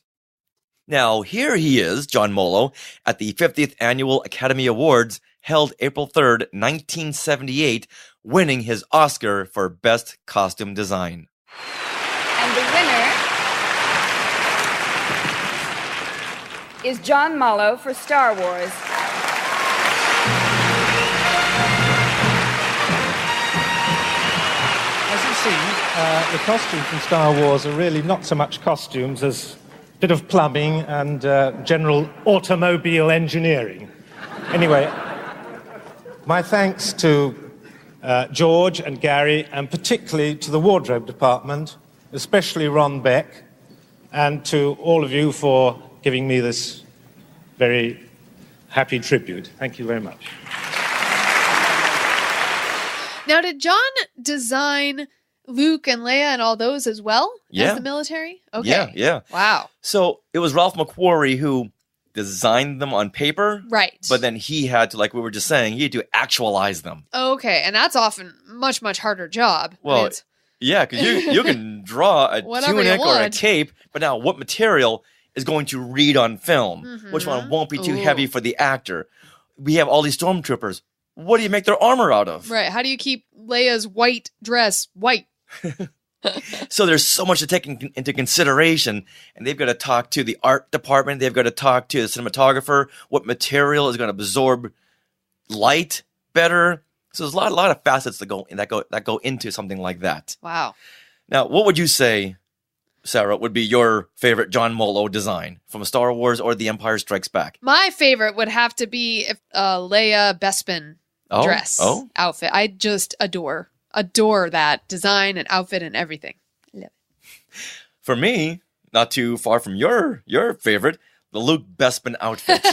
Now, here he is, John Mollo, at the 50th Annual Academy Awards held April 3rd, 1978, winning his Oscar for Best Costume Design. And the winner is John Mollo for Star Wars. As you see, the costumes from Star Wars are really not so much costumes as a bit of plumbing and general automobile engineering. Anyway, my thanks to George and Gary, and particularly to the wardrobe department, especially Ron Beck, and to all of you for giving me this very happy tribute. Thank you very much. Now, did John design Luke and Leia and all those as well as the military? Okay. Yeah. Wow. So it was Ralph McQuarrie who designed them on paper. Right. But then he had to, like we were just saying, he had to actualize them. Okay. And that's often much, much harder job. Well, yeah, because you can draw a tunic or a cape, but now what material is going to read on film? Which one won't be too heavy for the actor? We have all these stormtroopers. What do you make their armor out of? Right. How do you keep Leia's white dress white? So there's so much to take into consideration, and they've got to talk to the art department. They've got to talk to the cinematographer. What material is going to absorb light better. So there's a lot of facets that go into something like that. Wow. Now, what would you say, Sarah, would be your favorite John Mollo design from Star Wars or The Empire Strikes Back? My favorite would have to be Leia Bespin dress outfit. I just adore that design and outfit and everything. Love it. For me, not too far from your favorite, the Luke Bespin outfit.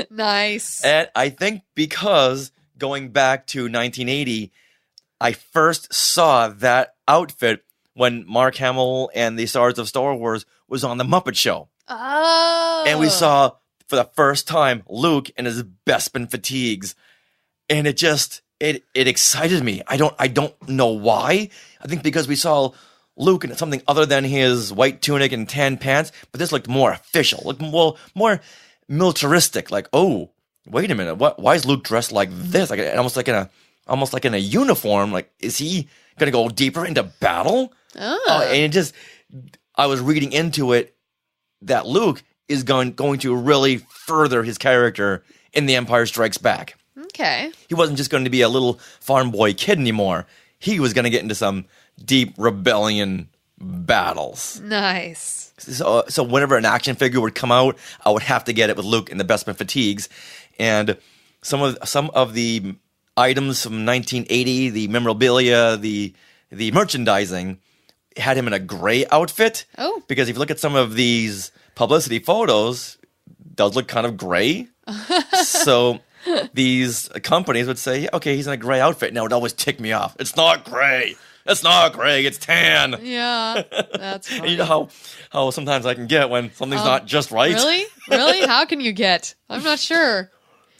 Nice. And I think because going back to 1980, I first saw that outfit when Mark Hamill and the stars of Star Wars was on The Muppet Show. Oh. And we saw for the first time Luke in his Bespin fatigues. And it excited me. I don't know why. I think because we saw Luke in something other than his white tunic and tan pants, but this looked more official, looked more militaristic. Like, oh, wait a minute, why is Luke dressed like this? Like almost like in a uniform. Like, is he gonna go deeper into battle? And I was reading into it that Luke is going to really further his character in The Empire Strikes Back. Okay. He wasn't just going to be a little farm boy kid anymore. He was going to get into some deep rebellion battles. Nice. So whenever an action figure would come out, I would have to get it with Luke in the Bespin fatigues. And some of the items from 1980, the memorabilia, the merchandising, had him in a gray outfit. Oh. Because if you look at some of these publicity photos, it does look kind of gray. So these companies would say, okay, he's in a gray outfit. Now it would always tick me off. It's not gray. It's not gray. It's tan. Yeah, that's funny. You know how sometimes I can get when something's not just right? Really? Really? How can you get? I'm not sure.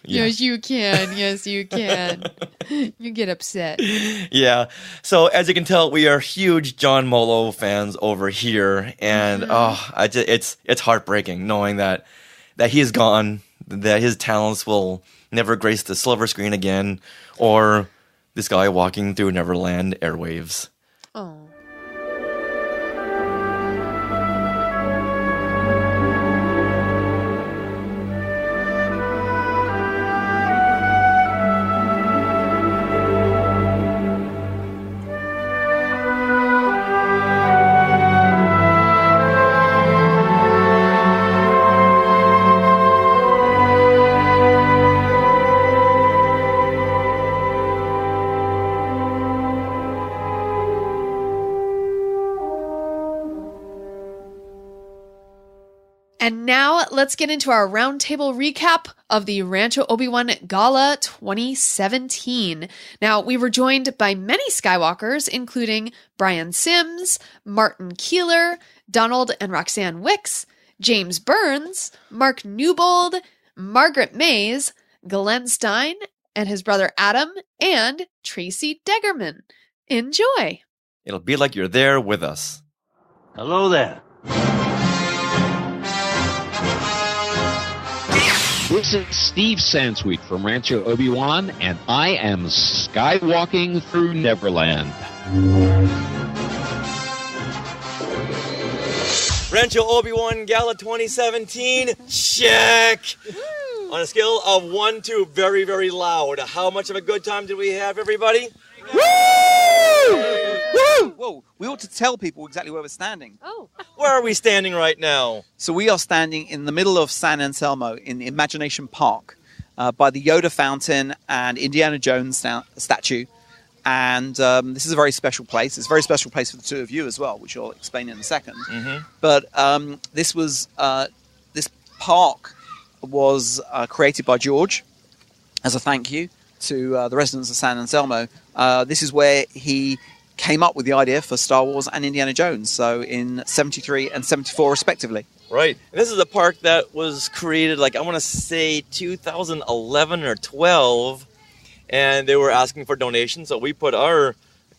Yeah. Yes, you can. Yes, you can. You get upset. Yeah. So as you can tell, we are huge John Mollo fans over here. And it's heartbreaking knowing that he is gone, that his talents will never grace the silver screen again, or this guy walking through Neverland airwaves. Oh. And now let's get into our roundtable recap of the Rancho Obi-Wan Gala 2017. Now, we were joined by many Skywalkers, including Brian Sims, Martin Keeler, Donald and Roxanne Wicks, James Burns, Mark Newbold, Margaret Mays, Glenn Stein, and his brother Adam, and Traci Degerman. Enjoy! It'll be like you're there with us. Hello there. This is Steve Sansweet from Rancho Obi-Wan, and I am skywalking through Neverland. Rancho Obi-Wan Gala 2017, check! On a scale of 1 to very, very loud, how much of a good time did we have, everybody? Woo! Woo! Whoa, we ought to tell people exactly where we're standing. Oh. Where are we standing right now? So we are standing in the middle of San Anselmo in the Imagination Park by the Yoda fountain and Indiana Jones statue. And this is a very special place. It's a very special place for the two of you as well, which I'll explain in a second. Mm-hmm. But this park was created by George as a thank you to the residents of San Anselmo. This is where he came up with the idea for Star Wars and Indiana Jones, so in 73 and 74 respectively. Right. And this is a park that was created, I want to say 2011 or 12, and they were asking for donations, so we put our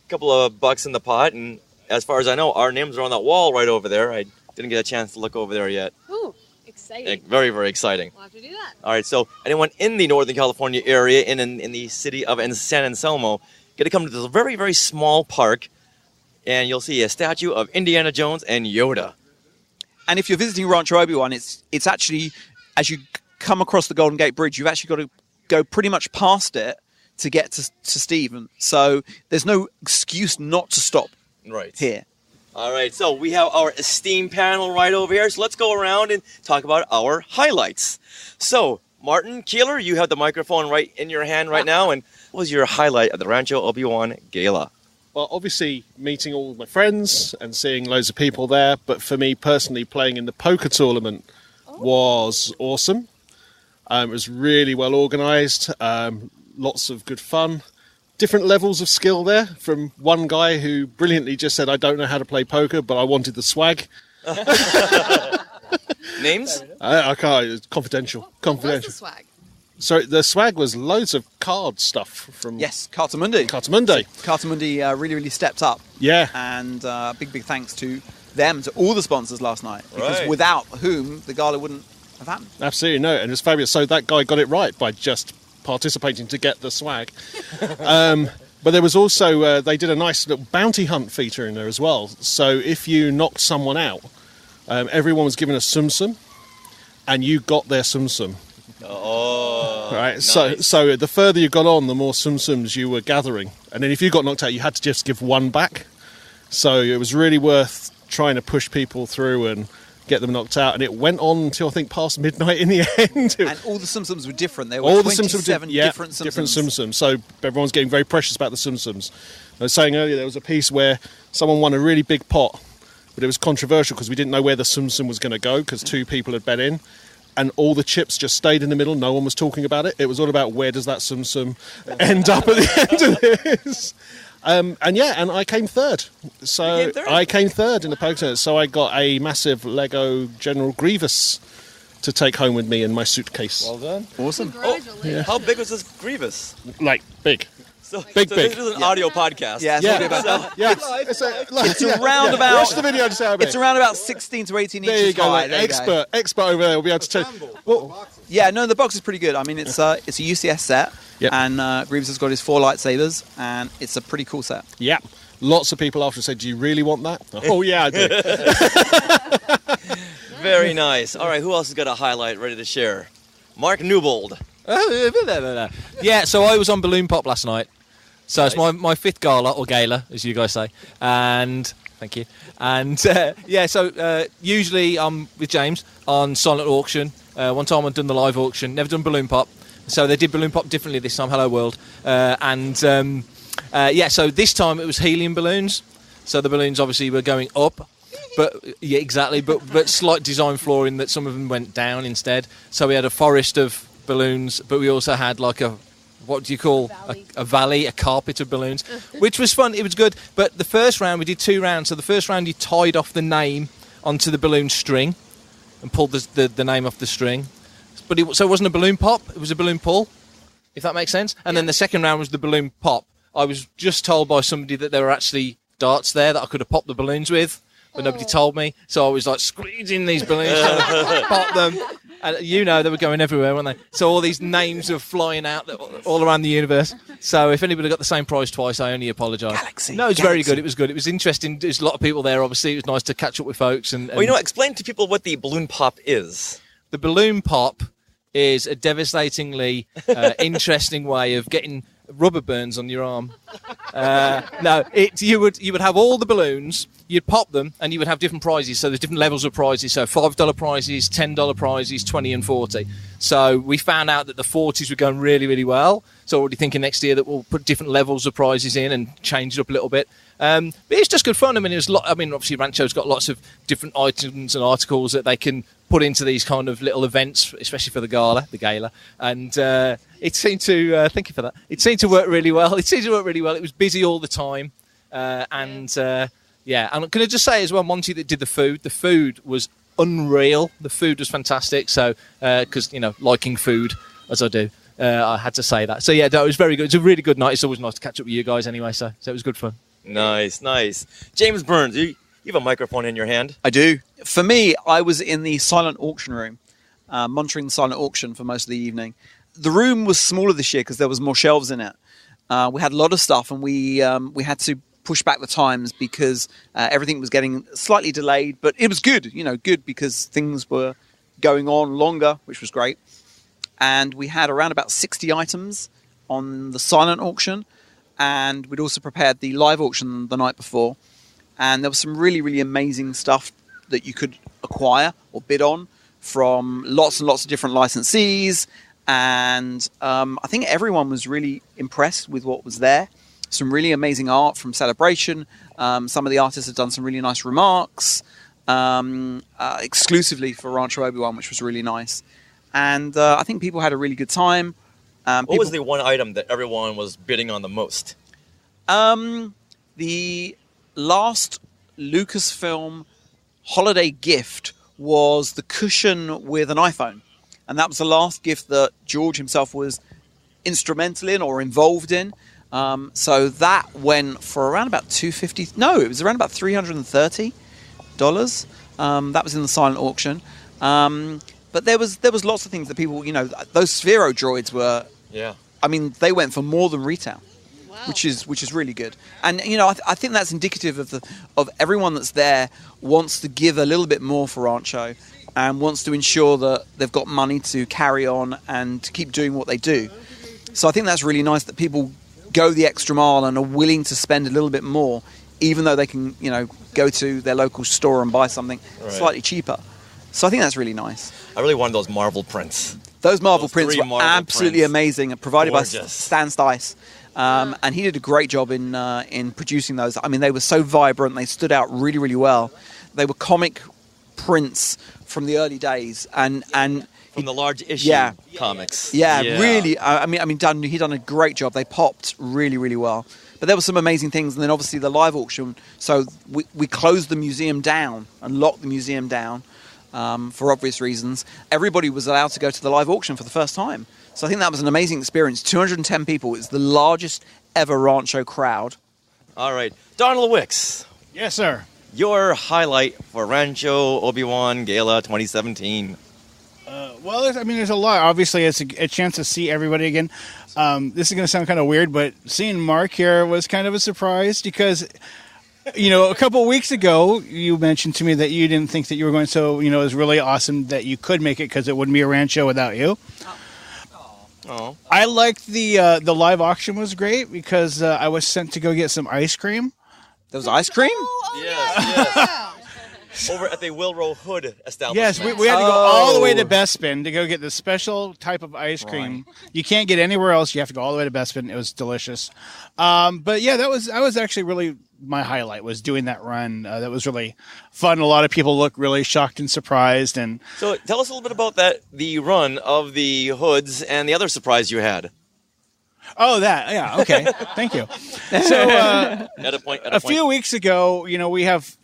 couple of bucks in the pot, and as far as I know, our names are on that wall right over there. I didn't get a chance to look over there yet. Ooh, exciting. Very, very exciting. We'll have to do that. All right, so anyone in the Northern California area, in the city of San Anselmo, get to come to this very, very small park, and you'll see a statue of Indiana Jones and Yoda. And if you're visiting Rancho Obi-Wan, it's actually, as you come across the Golden Gate Bridge, you've actually got to go pretty much past it to get to Stephen. So there's no excuse not to stop here. All right, so we have our esteemed panel right over here. So let's go around and talk about our highlights. So, Martin, Keeler, you have the microphone right in your hand right now. And what was your highlight of the Rancho Obi-Wan Gala? Well, obviously, meeting all my friends and seeing loads of people there. But for me personally, playing in the poker tournament was awesome. It was really well organised. Lots of good fun. Different levels of skill there, from one guy who brilliantly just said, I don't know how to play poker, but I wanted the swag. Names? I can't. It's confidential. What's the swag? So the swag was loads of card stuff from... Yes, Cartamundi. Cartamundi really, really stepped up. Yeah. And big thanks to them, to all the sponsors last night. Because Right. without whom the gala wouldn't have happened. Absolutely, no. And it's fabulous. So that guy got it right by just participating to get the swag. But there was also, they did a nice little bounty hunt feature in there as well. So if you knocked someone out, everyone was given a sum sum, and you got their sum sum. Oh, right. nice. So the further you got on, the more sum sums you were gathering. And then if you got knocked out, you had to just give one back. So it was really worth trying to push people through and get them knocked out, and it went on until I think past midnight in the end. And all the sum-sums were different. There were all 27 different sum-sums. different sum-sums. So everyone's getting very precious about the sum-sums. I was saying earlier there was a piece where someone won a really big pot, but it was controversial because we didn't know where the sum-sum was going to go because two people had bet in, and all the chips just stayed in the middle. No one was talking about it. It was all about where does that sum-sum end up at the end of this. And I came third. So I came third in the poker tournament. So I got a massive Lego General Grievous to take home with me in my suitcase. Well done. Awesome. Yeah. How big was this Grievous? Like, big. So big. This is an audio podcast. Yeah, it's around about. Watch the video to see how big. It's around about 16 to 18 there inches you go, high. like, expert over there will be able to tell. Well, yeah, no, the box is pretty good. I mean, it's a UCS set, and Grievous has got his 4 lightsabers, and it's a pretty cool set. Yeah, lots of people after said, "Do you really want that?" Oh yeah, I do. Very nice. All right, who else has got a highlight ready to share? Mark Newbold. Yeah, so I was on Balloon Pop last night. So it's my 5th gala, or gala, as you guys say. And thank you. And so usually I'm with James on silent auction. One time I've done the live auction, never done Balloon Pop. So they did Balloon Pop differently this time. Hello World. So this time it was helium balloons. So the balloons obviously were going up. But yeah, exactly. But slight design flaw in that some of them went down instead. So we had a forest of balloons, but we also had like a, what do you call a valley, a carpet of balloons, which was fun. It was good. But the first round, we did 2 rounds. So the first round, you tied off the name onto the balloon string and pulled the name off the string. But so it wasn't a balloon pop; it was a balloon pull, if that makes sense. And then the second round was the balloon pop. I was just told by somebody that there were actually darts there that I could have popped the balloons with, but nobody told me. So I was like squeezing these balloons, trying to pop them. And they were going everywhere, weren't they? So all these names are flying out all around the universe. So if anybody got the same prize twice, I only apologise. No, it was very good. It was good. It was interesting. There's a lot of people there, obviously. It was nice to catch up with folks. And Well, explain to people what the balloon pop is. The balloon pop is a devastatingly interesting way of getting rubber burns on your arm. You would have all the balloons, you'd pop them, and you would have different prizes. So there's different levels of prizes. So $5 prizes, $10 prizes, 20 and 40. So we found out that the 40s were going really, really well. So already thinking next year that we'll put different levels of prizes in and change it up a little bit. But it's just good fun. I mean, obviously Rancho's got lots of different items and articles that they can put into these kind of little events, especially for the gala, and it seemed to. Thank you for that. It seemed to work really well. It was busy all the time, and can I just say as well, Monty that did the food was unreal. The food was fantastic. So because liking food as I do, I had to say that. So yeah, no, it was very good. It's a really good night. It's always nice to catch up with you guys anyway. So it was good fun. Nice. James Burns, you have a microphone in your hand. I do. For me, I was in the silent auction room, monitoring the silent auction for most of the evening. The room was smaller this year because there was more shelves in it. We had a lot of stuff, and we had to push back the times because everything was getting slightly delayed. But it was good, good because things were going on longer, which was great. and we had around about 60 items on the silent auction, and we'd also prepared the live auction the night before, and there was some really, really amazing stuff that you could acquire or bid on from lots and lots of different licensees, and I think everyone was really impressed with what was there. Some really amazing art from Celebration. Some of the artists have done some really nice remarks exclusively for Rancho Obi-Wan, which was really nice. And I think people had a really good time. What was the one item that everyone was bidding on the most? The last Lucasfilm holiday gift was the cushion with an iPhone. And that was the last gift that George himself was instrumental in or involved in. So that went for around about $250. No, it was around about $330. That was in the silent auction. But there was lots of things that people, those Sphero droids were. Yeah. I mean, they went for more than retail, which is really good. And I think that's indicative of everyone that's there wants to give a little bit more for Rancho and wants to ensure that they've got money to carry on and to keep doing what they do. So I think that's really nice that people go the extra mile and are willing to spend a little bit more, even though they can, go to their local store and buy something slightly cheaper. So I think that's really nice. I really wanted those Marvel prints. Those Marvel prints were Marvel absolutely prints. amazing, provided Gorgeous. by Stan Stice. And he did a great job in producing those. I mean, they were so vibrant. They stood out really, really well. They were comic prints from the early days. And from the large issue comics. Yeah, really. I mean, he done a great job. They popped really, really well. But there were some amazing things. And then obviously the live auction. So we closed the museum down and locked the museum down for obvious reasons. Everybody was allowed to go to the live auction for the first time. So I think that was an amazing experience. 210 people. It's the largest ever Rancho crowd. All right. Donald Wicks. Yes, sir. Your highlight for Rancho Obi-Wan Gala 2017. Well, there's a lot. Obviously, it's a chance to see everybody again. This is going to sound kind of weird, but seeing Mark here was kind of a surprise because, a couple of weeks ago, you mentioned to me that you didn't think that you were going, so, it was really awesome that you could make it because it wouldn't be a Rancho without you. Oh. I liked the live auction was great because I was sent to go get some ice cream. There was ice cream? Yes. Over at the Wilrow Hood establishment. Yes, we had to go all the way to Bespin to go get this special type of ice cream. Right. You can't get anywhere else. You have to go all the way to Bespin. It was delicious. But yeah, that was actually really my highlight was doing that run. That was really fun. A lot of people look really shocked and surprised. And so tell us a little bit about the run of the hoods and the other surprise you had. Oh, that. Yeah. Okay. Thank you. So at a point. Few weeks ago, we have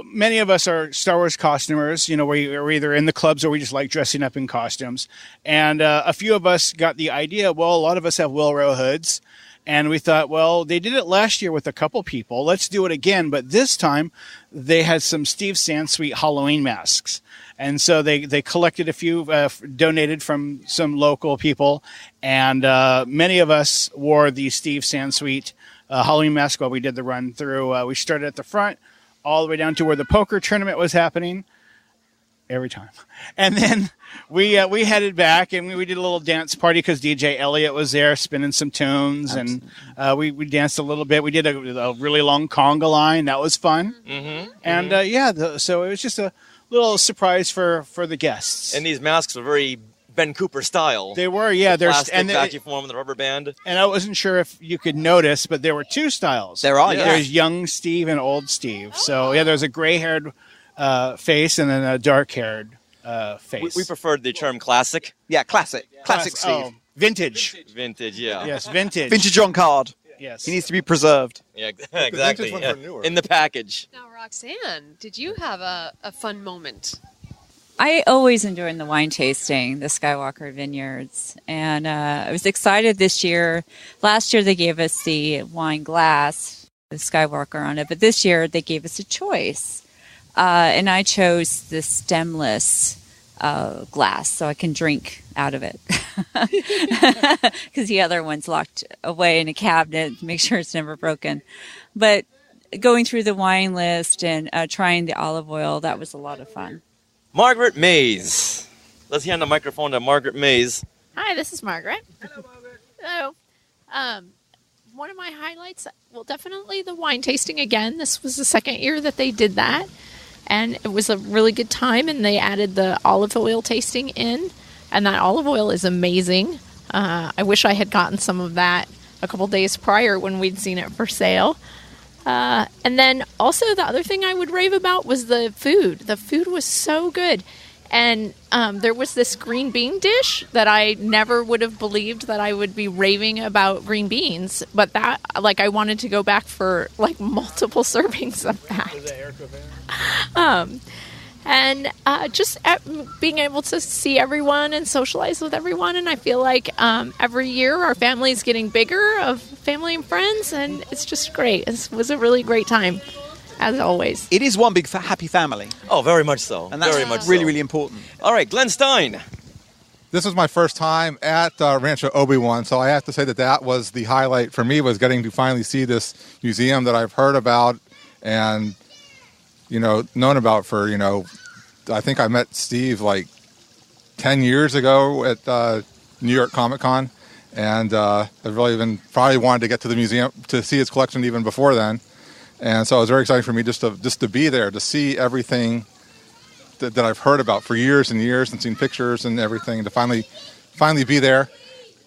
many of us are Star Wars costumers. We're either in the clubs or we just like dressing up in costumes. And a few of us got the idea, well, a lot of us have Wilrow hoods. And we thought, well, they did it last year with a couple people. Let's do it again. But this time they had some Steve Sansweet Halloween masks. And so they collected a few, donated from some local people. And many of us wore the Steve Sansweet Halloween mask while we did the run through. We started at the front all the way down to where the poker tournament was happening every time. And then we headed back and we did a little dance party because DJ Elliott was there spinning some tunes. Absolutely. And we danced a little bit. We did a really long conga line. That was fun. Mm-hmm. And so it was just a little surprise for the guests. And these masks were very Ben Cooper style. They were, yeah. The plastic vacuum form and the rubber band. And I wasn't sure if you could notice, but there were two styles. There are, yeah. There's young Steve and old Steve. So, yeah, there's a gray-haired face and then a dark-haired face. We preferred the term classic. Yeah, classic. Classic Steve. Oh, vintage. Vintage, yeah. Yes, vintage. Vintage on card. Yes. He needs to be preserved. Yeah, exactly. Yeah. In the package. Now, Roxanne, did you have a fun moment? I always enjoy the wine tasting, the Skywalker Vineyards. And I was excited this year. Last year they gave us the wine glass with Skywalker on it. But this year they gave us a choice. And I chose the stemless glass so I can drink out of it. Because the other one's locked away in a cabinet to make sure it's never broken. But going through the wine list and trying the olive oil, that was a lot of fun. Margaret Mays, Let's hand the microphone to Margaret Mays. Hi, this is Margaret. Hello, Margaret. Hello. One of my highlights, well, definitely the wine tasting again. This was the second year that they did that, and it was a really good time, and they added the olive oil tasting in, and that olive oil is amazing. I wish I had gotten some of that a couple days prior when we'd seen it for sale. And then also the other thing I would rave about was the food. The food was so good. And there was this green bean dish that I never would have believed that I would be raving about green beans. But that, like, I wanted to go back for, like, multiple servings of that. And just being able to see everyone and socialize with everyone. And I feel like every year our family is getting bigger of family and friends. And it's just great. It was a really great time. As always. It is one big happy family. Oh, very much so. And that's very much really, so. really important. All right, Glenn Stein. This was my first time at Rancho Obi-Wan, so I have to say that was the highlight for me, was getting to finally see this museum that I've heard about and, known about for, I think I met Steve like 10 years ago at New York Comic Con, and I've really probably wanted to get to the museum to see his collection even before then. And so it was very exciting for me just to be there, to see everything that I've heard about for years and years and seen pictures and everything, to finally be there,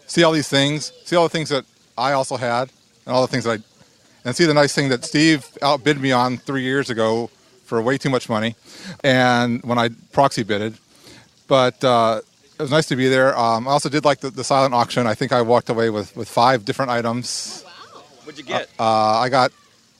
see all these things, see all the things that I also had, and all the things and see the nice thing that Steve outbid me on 3 years ago for way too much money, and when I proxy bidded. But it was nice to be there. I also did like the silent auction. I think I walked away with 5 different items. Wow. What'd you get? I got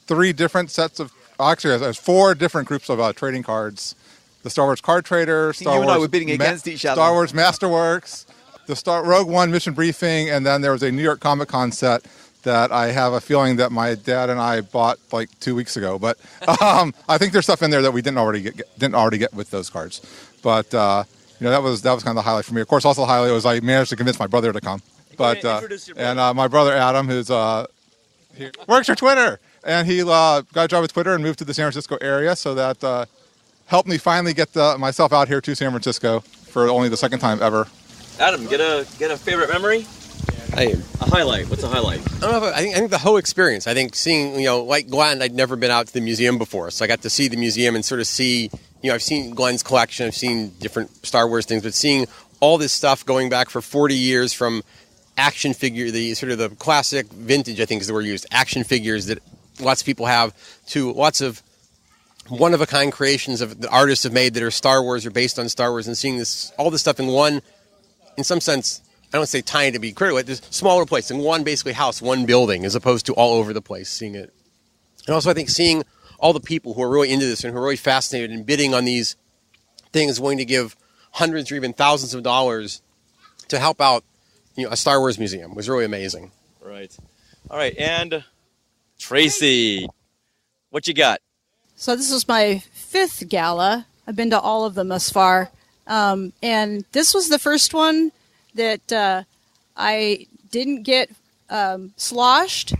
3 different sets of, actually, there's 4 different groups of trading cards. The Star Wars Card Trader, you and I were bidding against each other. Star Wars Masterworks, the Rogue One Mission Briefing, and then there was a New York Comic Con set that I have a feeling that my dad and I bought like 2 weeks ago. But I think there's stuff in there that we didn't already get with those cards. But that was kind of the highlight for me. Of course, also the highlight was I managed to convince my brother to come. But and my brother Adam, who's he works for Twitter. And he got a job with Twitter and moved to the San Francisco area, so that helped me finally get myself out here to San Francisco for only the second time ever. Adam, get a favorite memory? A highlight. What's a highlight? I don't know. I think the whole experience. I think seeing, like Glenn, I'd never been out to the museum before, so I got to see the museum and sort of see, I've seen Glenn's collection, I've seen different Star Wars things, but seeing all this stuff going back for 40 years from action figure, the sort of the classic vintage, I think is the word used, action figures that lots of people have, to lots of one-of-a-kind creations of the artists have made that are Star Wars or based on Star Wars, and seeing all this stuff in one, in some sense, I don't say tiny to be critical, this smaller place, in one basically house, one building, as opposed to all over the place, seeing it. And also I think seeing all the people who are really into this and who are really fascinated and bidding on these things, willing to give hundreds or even thousands of dollars to help out a Star Wars museum was really amazing. Right. All right, and Traci, what you got? So this was my 5th gala. I've been to all of them thus far. And this was the first one that I didn't get sloshed.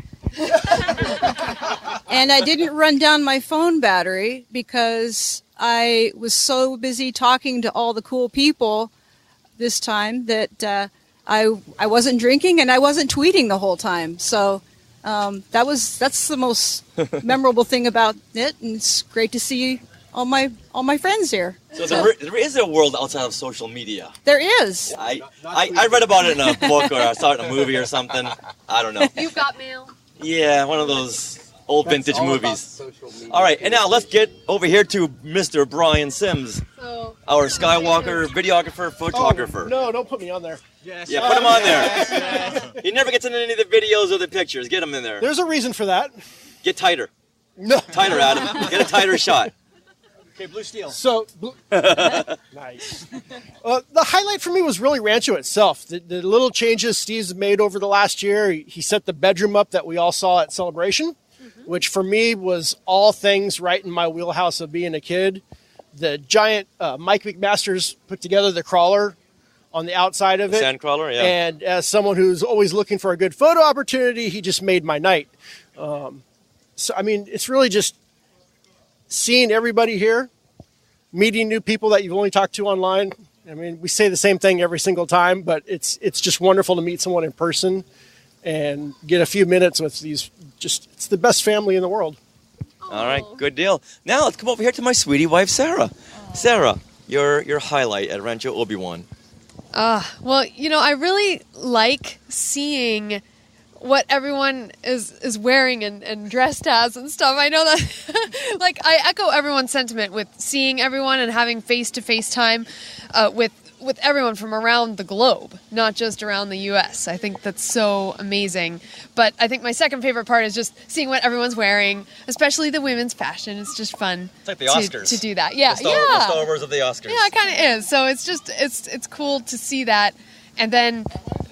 And I didn't run down my phone battery because I was so busy talking to all the cool people this time that I wasn't drinking and I wasn't tweeting the whole time. So that's the most memorable thing about it, and it's great to see all my friends here. So there is a world outside of social media. There is. I read about it in a book, or I saw it in a movie or something. I don't know. You've got mail. Yeah, one of those old vintage movies. All right, and now let's get over here to Mr. Brian Sims, our Skywalker videographer, photographer. Oh, no, don't put me on there. Yes. Yeah, put him on there. Yes. He never gets in any of the videos or the pictures. Get him in there. There's a reason for that. Get tighter. No. Tighter, Adam. Get a tighter shot. Okay, blue steel. So, nice. The highlight for me was really Rancho itself. The little changes Steve's made over the last year. He set the bedroom up that we all saw at Celebration, which for me was all things right in my wheelhouse of being a kid. The giant Mike McMaster's put together the crawler on the outside of it. Sand crawler, yeah. And as someone who's always looking for a good photo opportunity, he just made my night. So, I mean, it's really just seeing everybody here, meeting new people that you've only talked to online, I mean, we say the same thing every single time, but it's just wonderful to meet someone in person and get a few minutes with these. It's the best family in the world. All right, good deal. Now let's come over here to my sweetie wife, Sarah. Sarah, your highlight at Rancho Obi-Wan. Well, I really like seeing what everyone is wearing and dressed as and stuff. I know that, like, I echo everyone's sentiment with seeing everyone and having face-to-face time with everyone from around the globe, not just around the U.S. I think that's so amazing. But I think my second favorite part is just seeing what everyone's wearing, especially the women's fashion. It's just fun. It's like the Oscars. To do that. Yeah, the Star Wars of the Oscars. Yeah, it kind of is. So it's just, it's cool to see that. And then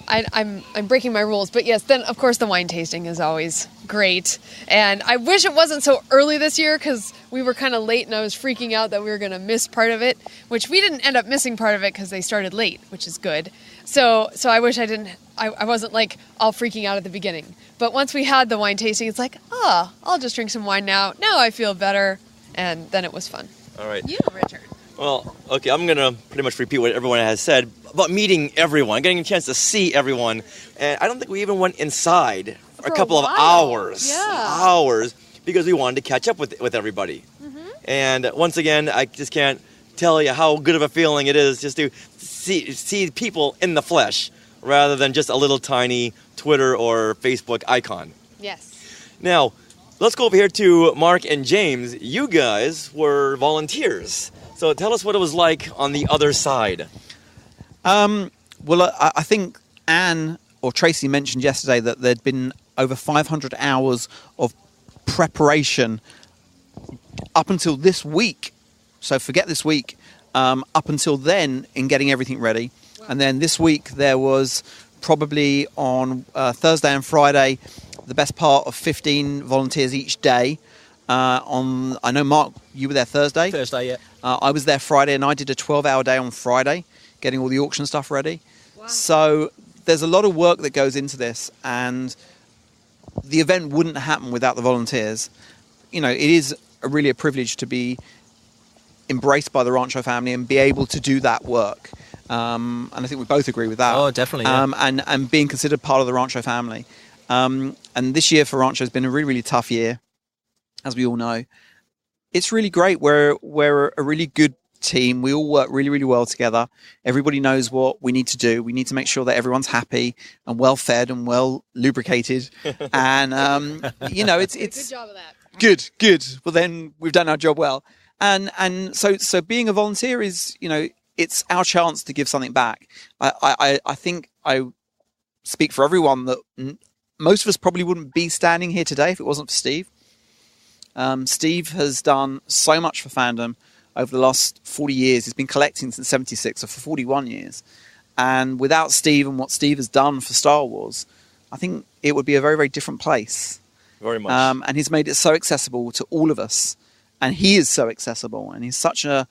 I'm breaking my rules, but yes, then of course the wine tasting is always great. And I wish it wasn't so early this year because we were kind of late and I was freaking out that we were going to miss part of it, which we didn't end up missing part of it because they started late, which is good. So I wish I wasn't like all freaking out at the beginning. But once we had the wine tasting, it's like, I'll just drink some wine now. Now I feel better. And then it was fun. All right. You, Richard. Well, okay, I'm going to pretty much repeat what everyone has said about meeting everyone, getting a chance to see everyone. And I don't think we even went inside for a couple of hours. Yeah. Hours, because we wanted to catch up with everybody. Mm-hmm. And once again, I just can't tell you how good of a feeling it is just to see people in the flesh rather than just a little tiny Twitter or Facebook icon. Yes. Now, let's go over here to Mark and James. You guys were volunteers. So tell us what it was like on the other side. Well, I think Anne or Traci mentioned yesterday that there'd been over 500 hours of preparation up until this week. So forget this week. Up until then in getting everything ready. Wow. And then this week there was probably on Thursday and Friday the best part of 15 volunteers each day. I know, Mark, you were there Thursday. Thursday, yeah. I was there Friday, and I did a 12-hour day on Friday, getting all the auction stuff ready. Wow. So there's a lot of work that goes into this, and the event wouldn't happen without the volunteers. It is really a privilege to be embraced by the Rancho family and be able to do that work. And I think we both agree with that. Oh, definitely, yeah. And being considered part of the Rancho family. And this year for Rancho has been a really, really tough year, as we all know. It's really great. We're a really good team. We all work really, really well together. Everybody knows what we need to do. We need to make sure that everyone's happy and well fed and well lubricated. And it's good job of that. Good. Well, then we've done our job well. And so being a volunteer is, it's our chance to give something back. I think I speak for everyone that most of us probably wouldn't be standing here today if it wasn't for Steve. Steve has done so much for fandom over the last 40 years. He's been collecting since 76, so for 41 years. And without Steve and what Steve has done for Star Wars, I think it would be a very, very different place. Very much. And he's made it so accessible to all of us. And he is so accessible, and he's such a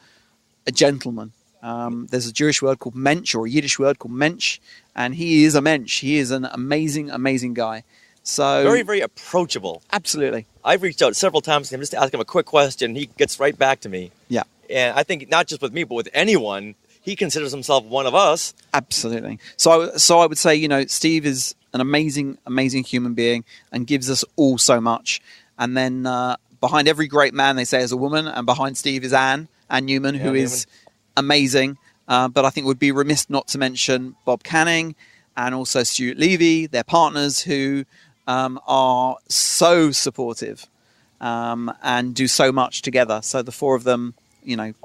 gentleman. There's a Jewish word called mensch, or a Yiddish word called mensch, and he is a mensch. He is an amazing, amazing guy. So very, very approachable. Absolutely. I've reached out several times to him just to ask him a quick question. He gets right back to me. Yeah. And I think not just with me, but with anyone, he considers himself one of us. Absolutely. So I would say, Steve is an amazing, amazing human being and gives us all so much. And then behind every great man, they say, is a woman. And behind Steve is Anne Newman, who is amazing. But I think it would be remiss not to mention Bob Canning and also Stuart Levy, their partners, who are so supportive and do so much together. So the four of them,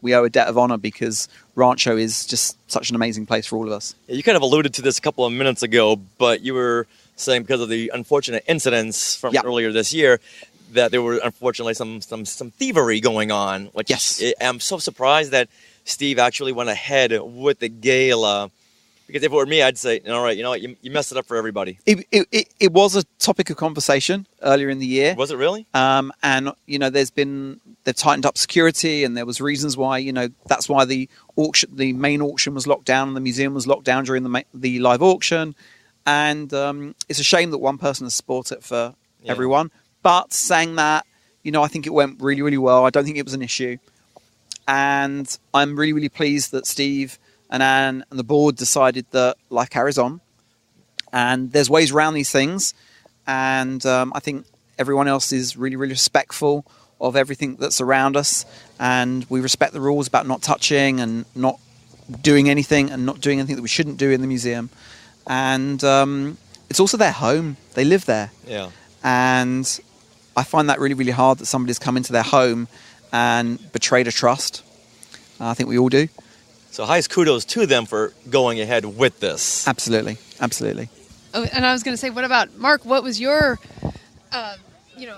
we owe a debt of honor because Rancho is just such an amazing place for all of us. Yeah, you kind of alluded to this a couple of minutes ago, but you were saying because of the unfortunate incidents from earlier this year that there were unfortunately some thievery going on. Which yes. I'm so surprised that Steve actually went ahead with the gala. Because if it were me, I'd say, all right, you know what, you messed it up for everybody. It was a topic of conversation earlier in the year. Was it really? And, they've tightened up security, and there was reasons why, that's why the main auction was locked down and the museum was locked down during the live auction. And it's a shame that one person has spoiled it for everyone. But saying that, I think it went really, really well. I don't think it was an issue. And I'm really, really pleased that Steve and Anne and the board decided that life carries on, and there's ways around these things, and I think everyone else is really, really respectful of everything that's around us, and we respect the rules about not touching and not doing anything and not doing anything that we shouldn't do in the museum. And it's also their home. They live there. Yeah. And I find that really, really hard that somebody's come into their home and betrayed a trust. I think we all do. So highest kudos to them for going ahead with this. Absolutely. Absolutely. Oh, and I was going to say, what about Mark? What was your,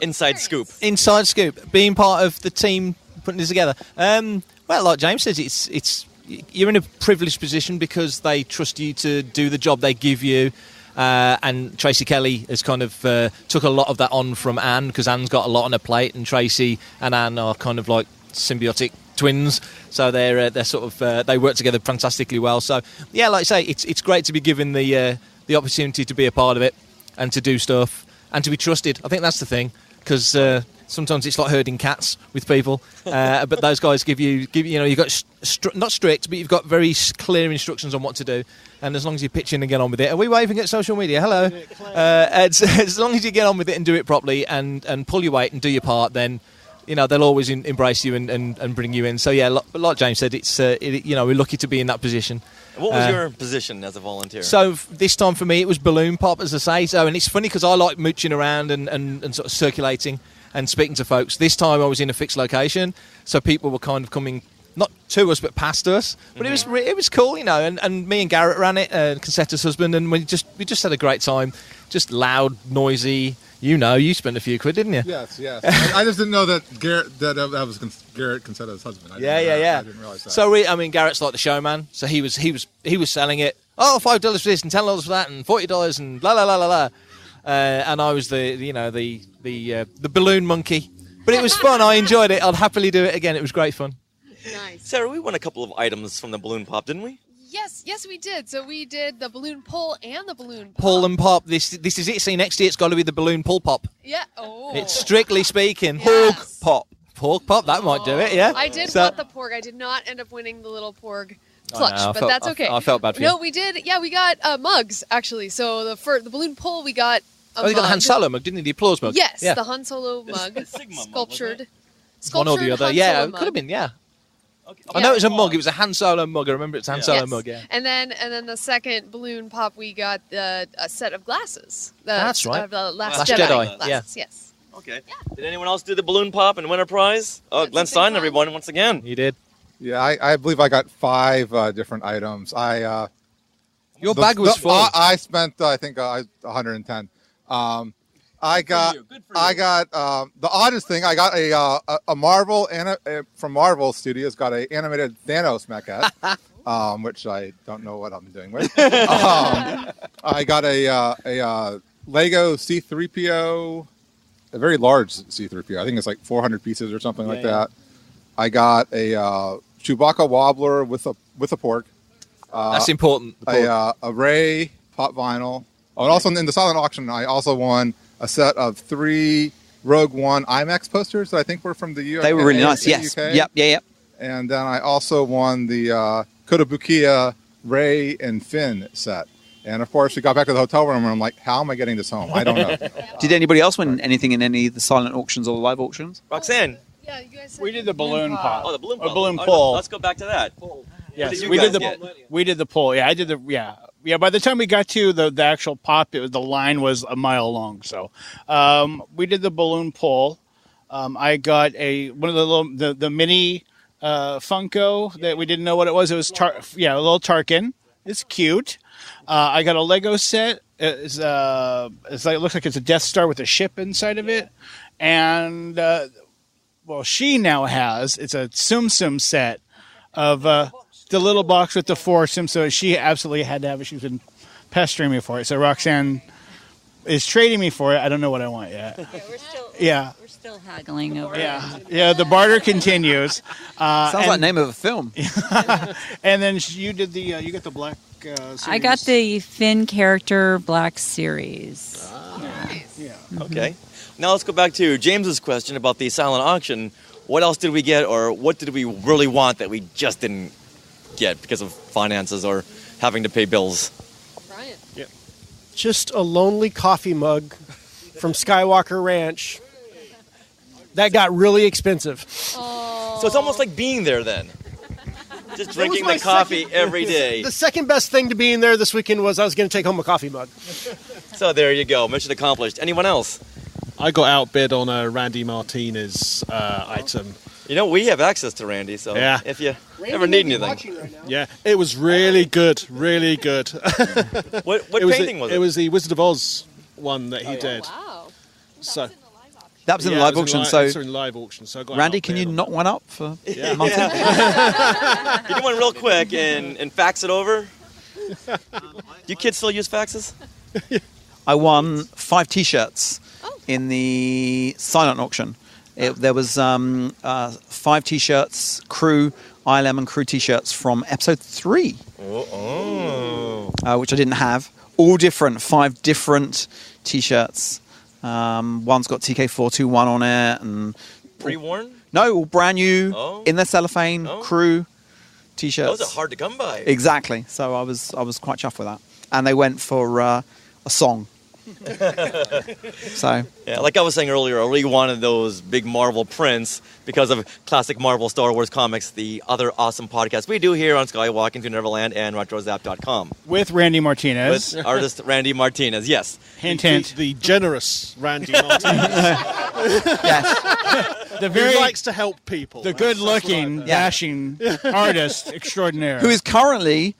inside scoop? Inside scoop. Being part of the team putting this together. Well, like James says, it's you're in a privileged position because they trust you to do the job they give you. And Traci Kelly has kind of took a lot of that on from Anne, because Anne's got a lot on her plate, and Traci and Anne are kind of like symbiotic twins. So they're sort of they work together fantastically well. So yeah, like I say, it's great to be given the opportunity to be a part of it and to do stuff and to be trusted. I think that's the thing, because sometimes it's like herding cats with people, but those guys give you you've got not strict, but you've got very clear instructions on what to do, and as long as you pitch in and get on with it. Are we waving at social media? Hello. As long as you get on with it and do it properly and pull your weight and do your part, then they'll always embrace you and bring you in. So yeah, like James said, it's we're lucky to be in that position. What was your position as a volunteer? So this time for me it was balloon pop, as I say. So, and it's funny because I like mooching around and sort of circulating and speaking to folks. This time I was in a fixed location, so people were kind of coming not to us but past us. But it was cool, and me and Garrett ran it, Concetta's husband, and we just had a great time. Just loud, noisy. You spent a few quid, didn't you? Yes. I just didn't know that that was Garrett Concetta's husband. I didn't realize that. So Garrett's like the showman. So he was selling it. Oh, $5 for this and $10 for that and $40 and la la la la la. And I was the balloon monkey. But it was fun. I enjoyed it. I'd happily do it again. It was great fun. Nice. Sarah, we won a couple of items from the balloon pop, didn't we? Yes, we did. So we did the balloon pull and the balloon pop. Pull and pop. This is it. See, next year it's got to be the balloon pull pop. Yeah. Oh. It's strictly speaking. Yes. Pork pop. That might do it. Yeah. I did want the porg. I did not end up winning the little porg clutch, but that's okay. I felt bad for you. No, we did. Yeah, we got mugs actually. So the balloon pull, we got. You got the Han Solo mug, didn't you? The applause mug. Yes, yeah. the Han Solo mug, sculptured. One or the other. Han yeah, Solo it mug. could have been. Yeah. Okay. I know it was a mug. It was a Han Solo mug. I remember it's a Han Solo mug. Yeah. And then the second balloon pop, we got a set of glasses. That's right. The Last Jedi. Glasses. Yeah. Yes. Okay. Yeah. Did anyone else do the balloon pop and win a prize? Oh, Glenn Stein, everyone, once again. You did. Yeah, I believe I got 5 different items. Your bag was full. I spent I think 110. I got the oddest thing. I got a Marvel from Marvel Studios. Got a animated Thanos maquette, which I don't know what I'm doing with. I got a Lego C-3PO, a very large C-3PO. I think it's like 400 pieces or something like that. I got a Chewbacca wobbler with a pork. That's important. A Ray pop vinyl. Oh, and also in the silent auction, I also won a set of 3 Rogue One IMAX posters that I think were from the UK. They were really nice, yes. UK. Yep. And then I also won the Kotobukiya Ray and Finn set. And of course, we got back to the hotel room and I'm like, how am I getting this home? I don't know. Did anybody else win anything in any of the silent auctions or the live auctions? Roxanne. Yeah, you guys said We did the balloon pop. Oh, the balloon Or pop. balloon Oh, pull. Let's go back to that. Yes, did we you did guys we did the pull. Yeah, I did yeah. By the time we got to the actual pop, the line was a mile long. So, we did the balloon pull. I got one of the mini Funko that we didn't know what it was. It was a little Tarkin. It's cute. I got a Lego set. It's like, it looks like it's a Death Star with a ship inside of it, and she now has it's a Tsum Tsum set of the little box with the 4 Tsum Tsum. She absolutely had to have it. She's been pestering me for it. So Roxanne is trading me for it. I don't know what I want yet. We're still haggling over it. Yeah. The barter continues. Sounds like the name of a film. And then you did you got the black. Series. I got the Finn character Black Series. Yeah. Okay. Now let's go back to James's question about the silent auction. What else did we get, or what did we really want that we just didn't get because of finances or having to pay bills? Brian. Yeah. Just a lonely coffee mug from Skywalker Ranch that got really expensive. So it's almost like being there then. Just drinking the coffee every day. The second best thing to being there this weekend was I was going to take home a coffee mug. So there you go. Mission accomplished. Anyone else? I got outbid on a Randy Martinez item. You know, we have access to Randy, so if you ever need anything. Yeah, it was really good, really good. What painting was it? It was the Wizard of Oz one that he did. Wow. So that was in the live auction. So in live auction. So I got Randy, can you knock one up for Martin? You do one real quick and fax it over. Do you kids still use faxes? I won 5 T-shirts in the silent auction. There was 5 T-shirts, crew, ILM and crew T-shirts from episode 3, which I didn't have. All different, 5 different T-shirts. One's got TK421 on it, and pre-worn. No, all brand new in their cellophane crew T-shirts. Those are hard to come by. Exactly. So I was quite chuffed with that, and they went for a song. So yeah, like I was saying earlier, I really wanted those big Marvel prints because of classic Marvel Star Wars comics, the other awesome podcasts we do here on Skywalking to Neverland and RetroZap.com. With Randy Martinez. With artist Randy Martinez, yes. Hint, hint. The generous Randy Martinez. Yes. The very who likes to help people. The good-looking, dashing artist extraordinaire. Who is currently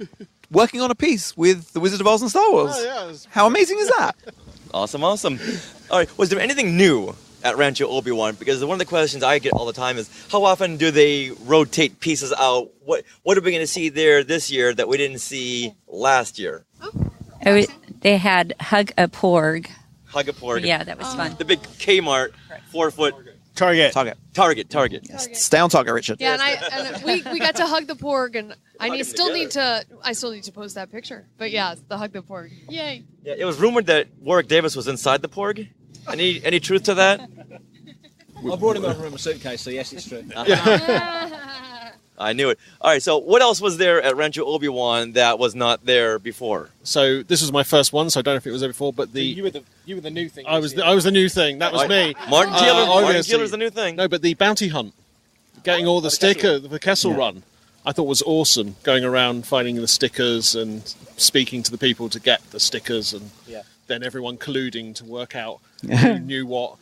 working on a piece with The Wizard of Oz and Star Wars. Oh, yeah, how amazing is that? Awesome. All right, was there anything new at Rancho Obi-Wan? Because one of the questions I get all the time is, how often do they rotate pieces out? What are we going to see there this year that we didn't see last year? They had Hug a Porg. Hug a Porg. Yeah, that was fun. The big Kmart 4-foot Target. Target. Yes. Stay on target, Richard. Yeah, and we got to hug the porg, and I still need to post that picture. But yeah, the hug the porg. Yay! Yeah, it was rumored that Warwick Davis was inside the porg. Any truth to that? I brought him over in my suitcase, so yes, it's true. I knew it. All right, so what else was there at Rancho Obi-Wan that was not there before? So this was my first one, so I don't know if it was there before, but you were the new thing. I was the new thing. That was me. Martin Keeler's the new thing. No, but the bounty hunt, getting all the stickers, the Kessel Run, I thought was awesome. Going around finding the stickers and speaking to the people to get the stickers, and then everyone colluding to work out who knew what.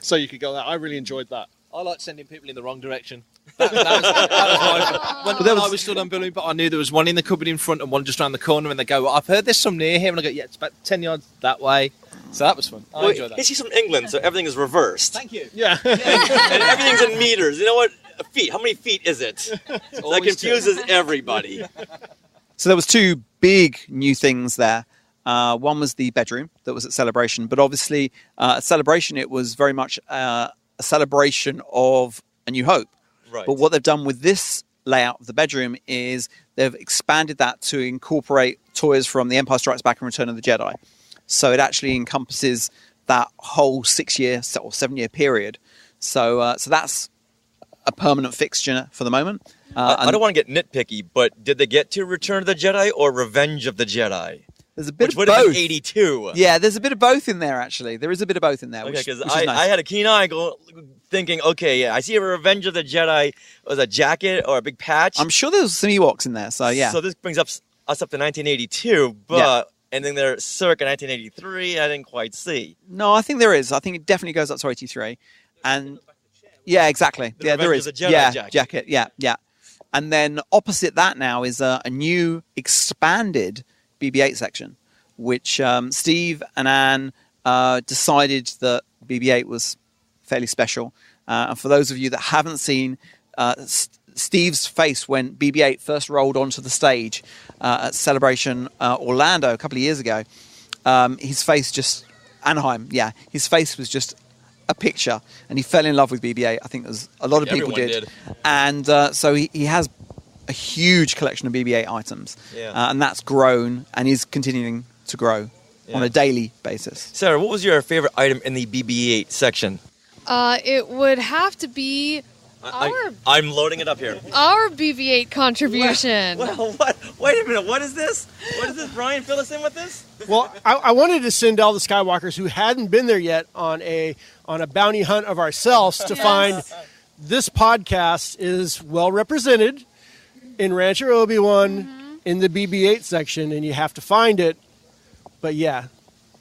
So you could go there. I really enjoyed that. I like sending people in the wrong direction. That was my... When I was stood on Balloon, but I knew there was one in the cupboard in front and one just around the corner, and they go, I've heard there's some near here, and I go, yeah, it's about 10 yards that way. So that was fun. I enjoyed that. He's from England, so everything is reversed. Thank you. Yeah. And everything's in meters. You know what? Feet. How many feet is it? That confuses everybody. So there was 2 big new things there. One was the bedroom that was at Celebration, but obviously at Celebration it was very much a celebration of A New Hope. Right. But what they've done with this layout of the bedroom is they've expanded that to incorporate toys from The Empire Strikes Back and Return of the Jedi. So it actually encompasses that whole 6-year or 7-year period. So that's a permanent fixture for the moment. I don't want to get nitpicky, but did they get to Return of the Jedi or Revenge of the Jedi? There's a bit Which of would both. have been 82. Yeah, there's a bit of both in there, actually. There is a bit of both in there, Okay, which because is nice. I had a keen eye thinking, okay, yeah, I see a Revenge of the Jedi was a jacket or a big patch. I'm sure there's some Ewoks in there, so yeah. So this brings us up to 1982, but and then there circa 1983, I didn't quite see. No, I think there is. I think it definitely goes up to 83. And yeah, exactly. The Yeah, there Revenge is. of the Jedi jacket. Yeah. And then opposite that now is a new expanded BB-8 section, which Steve and Anne decided that BB-8 was fairly special. And for those of you that haven't seen Steve's face when BB-8 first rolled onto the stage at Celebration Orlando a couple of years ago, his face just... Anaheim, yeah. His face was just a picture, and he fell in love with BB-8. I think a lot of people did. And so he has a huge collection of BB-8 items. Yeah. And that's grown and is continuing to grow on a daily basis. Sarah, what was your favorite item in the BB-8 section? It would have to be I'm loading it up here. Our BB-8 contribution. Well, what? Wait a minute. What is this? What is this, Brian? Fill us in with this. Well, I wanted to send all the Skywalkers who hadn't been there yet on a bounty hunt of ourselves to find this podcast is well represented in Rancho Obi-Wan in the BB-8 section, and you have to find it. But yeah.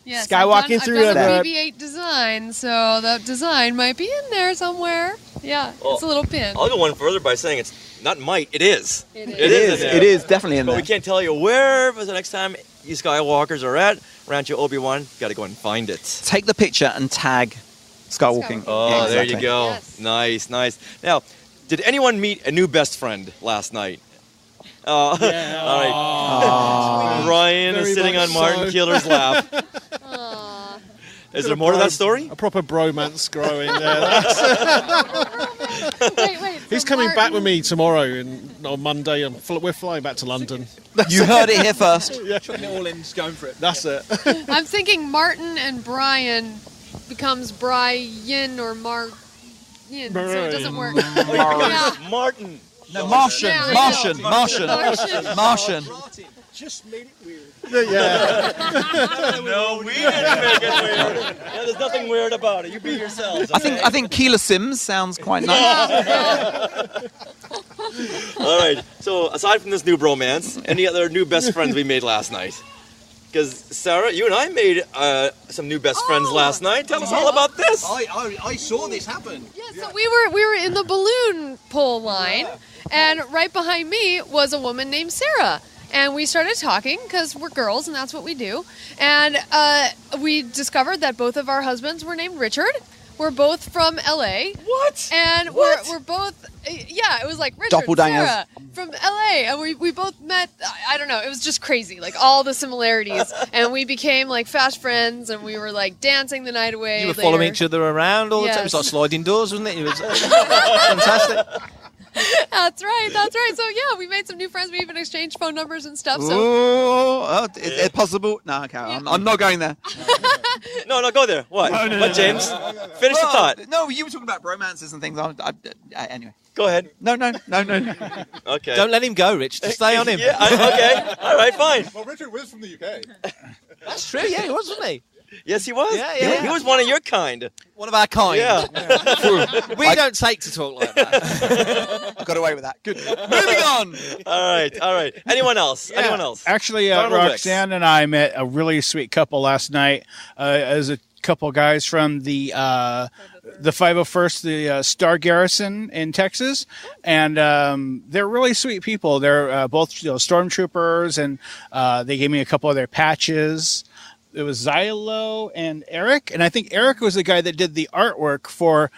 Yes, Skywalking through I've done a BB-8 design, so that design might be in there somewhere. Yeah, it's a little pin. I'll go one further by saying it's not might, it is. It is definitely in but there. we can't tell you where, but the next time you Skywalkers are at Rancho Obi-Wan, got to go and find it. Take the picture and tag Skywalking. Oh, Exactly. there you go. Yes. Nice. Now, did anyone meet a new best friend last night? All right. Brian is sitting on Martin Keeler's lap. Is there more to that story? A proper bromance growing there. He's coming back with me tomorrow on Monday. We're flying back to London. You heard it here first. Yeah. Chucking it all in, just going for it. That's it. I'm thinking Martin and Brian becomes Brian or Martin, so it doesn't work. Martin. No, Martian. Just made it weird. Yeah. No, we didn't make it weird. Yeah, there's nothing weird about it. You be yourselves. Okay? I think Keeler Sims sounds quite nice. All right. So aside from this new bromance, any other new best friends we made last night? Because Sarah, you and I made some new best friends last night. Tell us all about this. I saw this happen. Yeah, so we were in the balloon pull line, and right behind me was a woman named Sarah. And we started talking because we're girls and that's what we do. And we discovered that both of our husbands were named Richard. We're both from LA. What? And we're both, it was like Richard, Sarah from LA. And we both met, I don't know, it was just crazy. Like all the similarities. And we became like fast friends and we were like dancing the night away. You were following each other around all the time. It was like sliding doors, wasn't it? It was fantastic. That's right. So yeah, we made some new friends. We even exchanged phone numbers and stuff. So it's possible. No, okay, I'm not going there. No, go there. What? What, James? Finish the thought. No, you were talking about romances and things. Anyway. Go ahead. No. Okay. Don't let him go, Rich. Just stay on him. Yeah. Okay. All right. Fine. Well, Richard was from the UK. That's true. Yeah, he was, wasn't he? Yes, he was. Yeah. He was one of your kind. One of our kind. Yeah. We don't take to talk like that. I got away with that. Good. Moving on. All right. Anyone else? Actually, Colonel Roxanne and I met a really sweet couple last night. As a couple guys from the 501st, the Star Garrison in Texas, and they're really sweet people. They're both stormtroopers, and they gave me a couple of their patches. It was Xylo and Eric, and I think Eric was the guy that did the artwork for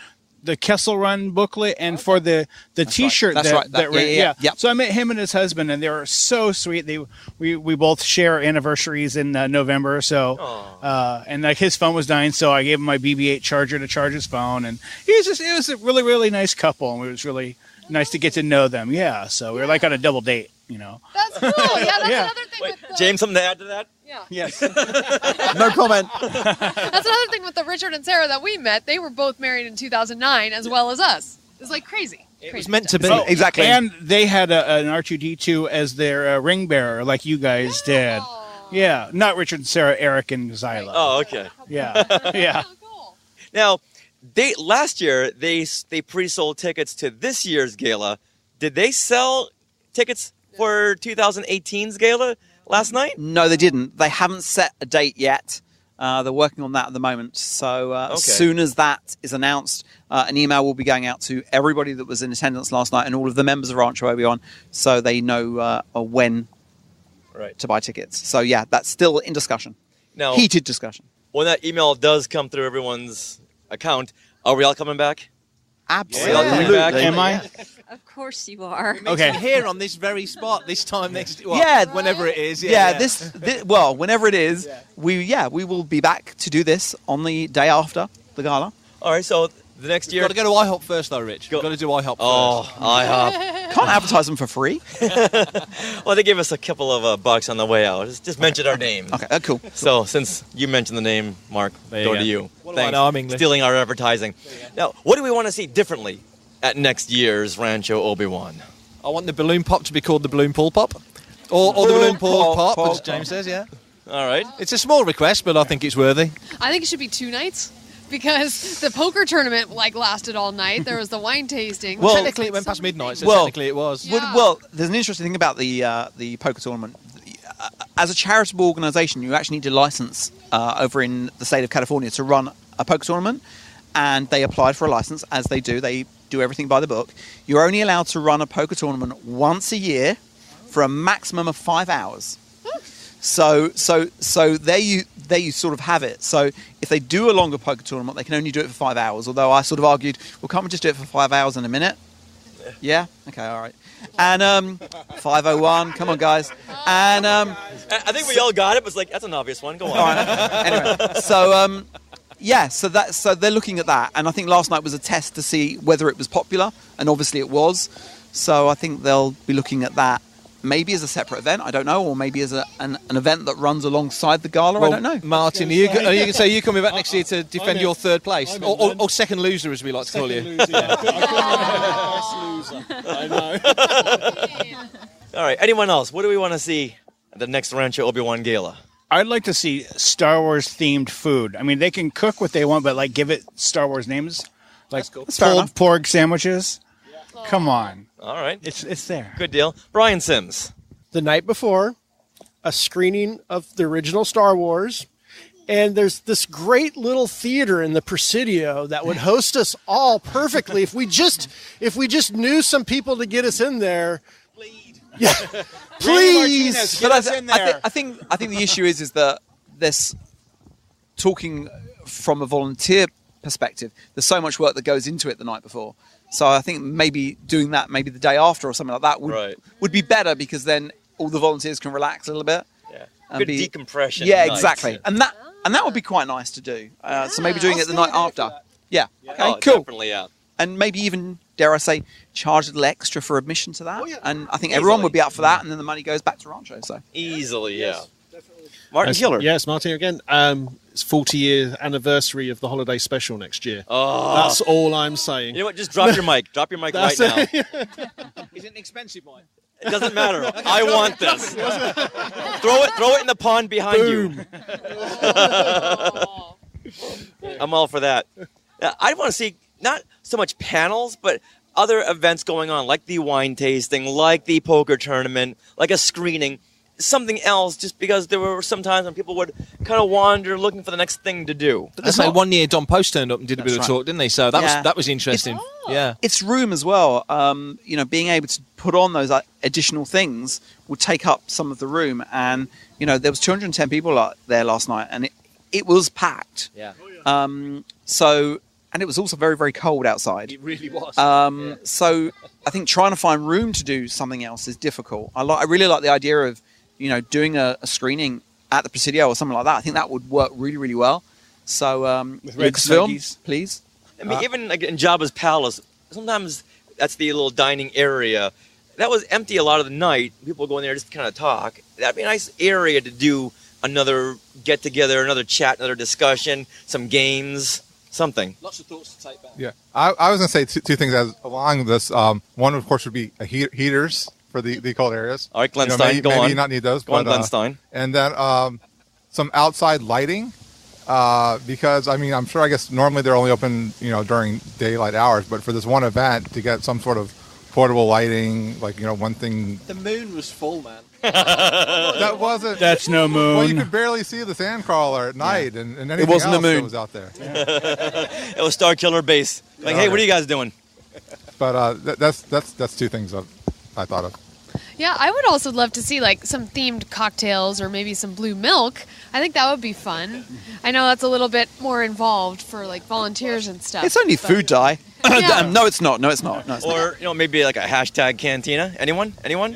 the Kessel Run booklet and for the T-shirt. That's right. Yeah. So I met him and his husband, and they were so sweet. We both share anniversaries in November. So and like his phone was dying, so I gave him my BB-8 charger to charge his phone, and it was a really, really nice couple, and it was really nice to get to know them. Yeah. So we were like on a double date. that's cool. Yeah, that's another thing. Wait, James, something to add to that? Yeah. Yes. No comment. That's another thing with the Richard and Sarah that we met. They were both married in 2009 as well as us. It was like crazy. It was meant to be. Exactly. And they had an R2-D2 as their ring bearer, like you guys did. Yeah. Not Richard and Sarah, Eric and Xylo. Oh, okay. Yeah. Now, last year they pre-sold tickets to this year's gala. Did they sell tickets for 2018's gala last night? No, they didn't. They haven't set a date yet. They're working on that at the moment. So as soon as that is announced, an email will be going out to everybody that was in attendance last night and all of the members of Rancho Obi-Wan, so they know when to buy tickets. So yeah, that's still in discussion. Now, heated discussion. When that email does come through everyone's account, are we all coming back? Absolutely. Am I? Of course you are. Okay. Here on this very spot, this time next. Well, Yeah. whenever it is. This whenever it is, we will be back to do this on the day after the gala. All right, so the next year. Got to go to IHOP first, though, Rich. Got to do IHOP first. Oh, IHOP. Can't advertise them for free. Well, they gave us a couple of bucks on the way out. Just mention our name. Okay, cool. So since you mentioned the name, Mark, There you go go. to you. What do I know? I'm English. Stealing our advertising. Now, what do we want to see differently at next year's Rancho Obi-Wan? I want the balloon pop to be called the balloon pool pop. Or the balloon pool pop, as James says, yeah. All right. It's a small request, but I think it's worthy. I think it should be 2 nights because the poker tournament lasted all night. There was the wine tasting. Well, technically it went past midnight, so technically it was. Yeah. Well, there's an interesting thing about the poker tournament. As a charitable organisation, you actually need a license over in the state of California to run a poker tournament, and they applied for a license, as they do. They do everything by the book. You're only allowed to run a poker tournament once a year for a maximum of 5 hours. So there you sort of have it. So if they do a longer poker tournament, they can only do it for 5 hours. Although I sort of argued, well, can't we just do it for 5 hours and a minute? Yeah. Okay. All right. And 5:01. Come on, guys. And I think we all got it, but it's like that's an obvious one. Go on. All right. Anyway, so so they're looking at that, and I think last night was a test to see whether it was popular, and obviously it was. So I think they'll be looking at that. Maybe as a separate event, I don't know, or maybe as an event that runs alongside the gala, well, I don't know. Martin, are you going to say you're coming back next year to defend your third place? Or second loser, as we like to call you. Loser, yeah. I couldn't be the best loser. I know. All right, anyone else? What do we want to see at the next Rancho Obi-Wan Gala? I'd like to see Star Wars themed food. I mean, they can cook what they want, but like give it Star Wars names, like pulled pork sandwiches. Yeah. Come on. All right. It's there. Good deal. Brian Sims. The night before, a screening of the original Star Wars, and there's this great little theater in the Presidio that would host us all perfectly if we just knew some people to get us in there. Yeah, please. But I think the issue is that this talking from a volunteer perspective. There's so much work that goes into it the night before. So I think maybe doing that maybe the day after or something like that would be better, because then all the volunteers can relax a little bit. Yeah. Good decompression. Yeah, night. exactly. And that would be quite nice to do. So maybe doing it the night after. Yeah. Okay, Oh, cool. definitely, yeah. And maybe even, dare I say, charge a little extra for admission to that. Oh, yeah. And I think everyone would be up for that, and then the money goes back to Rancho. So Easily, yeah. Definitely. Martin Keeler. Yes, Martin again. It's 40-year anniversary of the holiday special next year. Oh. That's all I'm saying. You know what? Just drop your mic. Drop your mic right now. Is it an expensive mic? It doesn't matter. I want this. Throw it in the pond behind you. I'm all for that. I want to see not so much panels, but other events going on, like the wine tasting, like the poker tournament, like a screening, something else, just because there were some times when people would kind of wander looking for the next thing to do. That's like 1 year Don Post turned up and did a bit of right. talk, didn't they? So that was interesting. Yeah. it's room as well. Being able to put on those additional things would take up some of the room. And, there was 210 people there last night, and it was packed. Yeah. And it was also very, very cold outside. It really was. So I think trying to find room to do something else is difficult. I really like the idea of, doing a screening at the Presidio or something like that. I think that would work really, really well. So, Lucasfilm, please. I mean, even like in Jabba's palace, sometimes that's the little dining area. That was empty a lot of the night. People go in there just to kind of talk. That'd be a nice area to do another get-together, another chat, another discussion, some games, something. Lots of thoughts to take back. Yeah, I was going to say two things as along this. One, of course, would be heaters for the cold areas. All right, Glenn Stein, go on. Maybe not need those. Go on, Glenn Stein. And then some outside lighting, because, I'm sure, I guess, normally they're only open, during daylight hours. But for this one event, to get some sort of portable lighting, one thing. The moon was full, man. That wasn't. That's no moon. Well, you could barely see the sandcrawler at night, and anything wasn't else a moon. that was out there. It was Star Killer Base. Like, hey, what are you guys doing? But that's two things I thought of. Yeah, I would also love to see some themed cocktails or maybe some blue milk. I think that would be fun. I know that's a little bit more involved for volunteers and stuff. It's only food dye. Yeah. No, it's not. Or maybe like a hashtag cantina. Anyone? Anyone?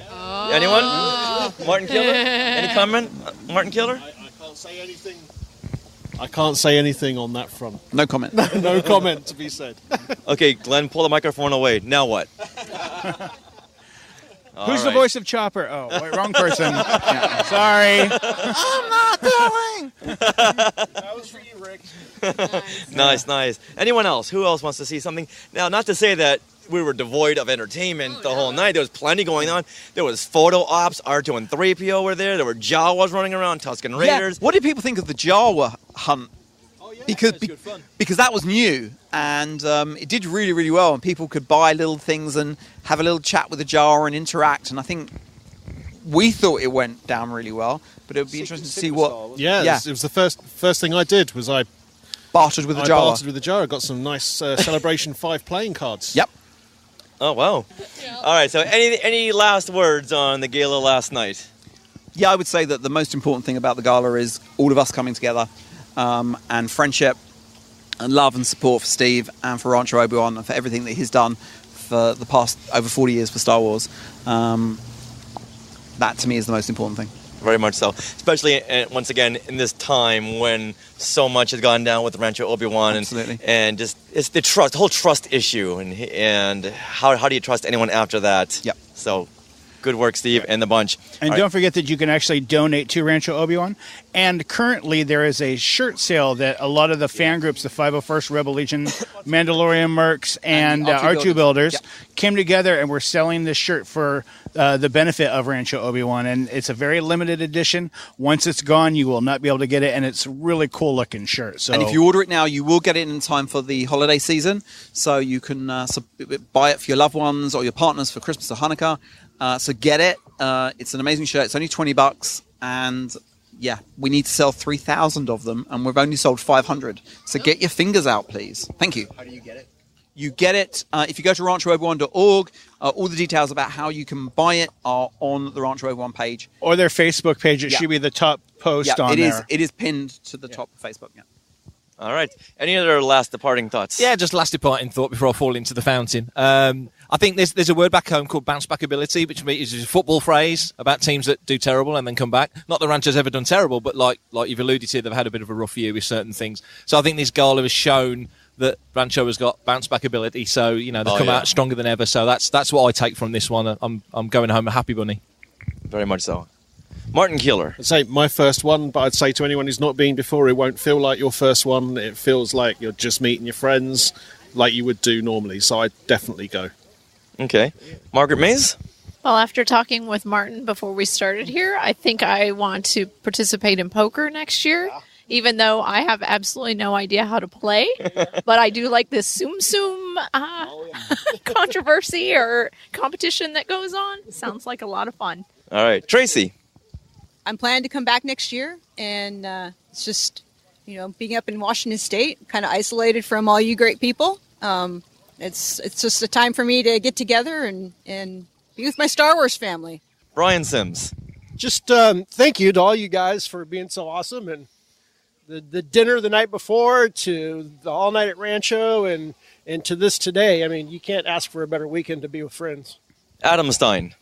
Martin Keeler? Any comment? Martin Keeler? I can't say anything. I can't say anything on that front. No comment. No comment to be said. Okay, Glenn, pull the microphone away. Now what? Who's the voice of Chopper? Oh, wait, wrong person. Yeah, sorry. I'm not telling. That was for you, Rick. Nice. Anyone else? Who else wants to see something? Now, not to say that we were devoid of entertainment the whole night. There was plenty going on. There was photo ops. R2 and 3PO were there. There were Jawas running around, Tusken Raiders. Yeah. What did people think of the Jawa hunt? Because that was new, and it did really, really well, and people could buy little things and have a little chat with the Jawa and interact, and I think we thought it went down really well, but it would be interesting to see what... Yeah, it was the first thing I did was I bartered with the Jawa. Bartered with the Jawa. Got some nice Celebration 5 playing cards. Yep. Oh, wow. All right, so any last words on the gala last night? Yeah, I would say that the most important thing about the gala is all of us coming together, and friendship and love and support for Steve and for Rancho Obi-Wan and for everything that he's done for the past over 40 years for Star Wars. That to me is the most important thing. Very much so, especially once again in this time when so much has gone down with Rancho Obi-Wan, and just it's the whole trust issue, and how do you trust anyone after that? Yep. So, good work, Steve, and the bunch. And don't forget that you can actually donate to Rancho Obi-Wan. And currently there is a shirt sale that a lot of the fan groups, the 501st Rebel Legion, Mandalorian Mercs, and R2 Builders came together and we're selling this shirt for the benefit of Rancho Obi-Wan. And it's a very limited edition. Once it's gone, you will not be able to get it. And it's a really cool looking shirt. So, and if you order it now, you will get it in time for the holiday season. So you can buy it for your loved ones or your partners for Christmas or Hanukkah. So get it. It's an amazing shirt. It's only $20, and yeah, we need to sell 3,000 of them, and we've only sold 500. So get your fingers out, please. Thank you. How do you get it? You get it if you go to ranchoobi-wan.org. All the details about how you can buy it are on the Rancho Obi-Wan page. Or their Facebook page. It should be the top post on there. It is pinned to the top of Facebook, yeah. All right. Any other last departing thoughts? Yeah, just last departing thought before I fall into the fountain. I think there's a word back home called bounce back ability, which is a football phrase about teams that do terrible and then come back. Not that Rancho's ever done terrible, but like you've alluded to, they've had a bit of a rough year with certain things. So I think this gala has shown that Rancho has got bounce back ability. So they've come out stronger than ever. So that's what I take from this one. I'm going home a happy bunny. Very much so. Martin Keeler. I'd say my first one, but I'd say to anyone who's not been before, it won't feel like your first one. It feels like you're just meeting your friends like you would do normally. So I'd definitely go. Okay. Margaret Mays? Well, after talking with Martin before we started here, I think I want to participate in poker next year, even though I have absolutely no idea how to play. But I do like this Tsum Tsum controversy or competition that goes on. Sounds like a lot of fun. All right. Traci? I'm planning to come back next year, and it's just, being up in Washington State, kind of isolated from all you great people. It's just a time for me to get together and be with my Star Wars family. Brian Sims. Just thank you to all you guys for being so awesome, and the dinner the night before to the all night at Rancho and to this today. I mean, you can't ask for a better weekend to be with friends. Adam Stein.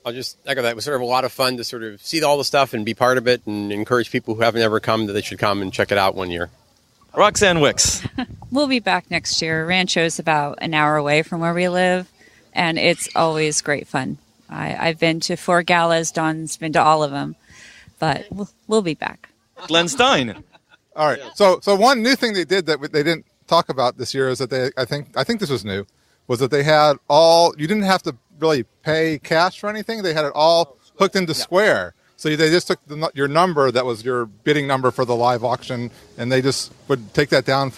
I'll just echo that. It was sort of a lot of fun to sort of see all the stuff and be part of it and encourage people who haven't ever come that they should come and check it out one year. Roxanne Wicks. We'll be back next year. Rancho's about an hour away from where we live, and it's always great fun. I've been to 4 galas. Don's been to all of them, but we'll be back. Glenn Stein. All right. So one new thing they did that they didn't talk about this year is that I think this was new, was that they had you didn't have to really pay cash for anything. They had it all hooked into Square. So they just took your number that was your bidding number for the live auction, and they just would take that down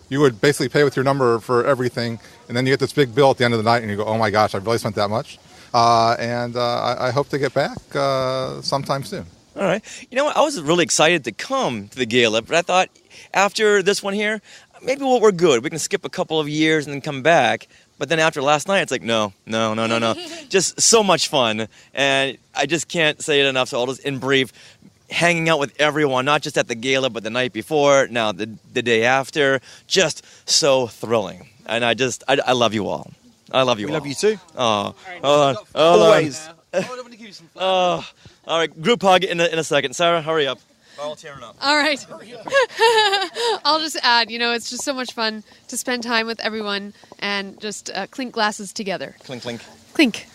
you would basically pay with your number for everything, and then you get this big bill at the end of the night, and you go, oh my gosh, I really spent that much. I hope to get back sometime soon. All right. You know what? I was really excited to come to the gala, but I thought after this one here, maybe we're good. We can skip a couple of years and then come back. But then after last night, it's like, no. Just so much fun. And I just can't say it enough. So I'll just, in brief, hanging out with everyone, not just at the gala, but the night before, now the day after. Just so thrilling. And I love you all. I love you all. We love you too. Oh, always. All right, group hug in a second. Sarah, hurry up. All tearing up. All right. I'll just add, it's just so much fun to spend time with everyone and just clink glasses together. Clink, clink. Clink.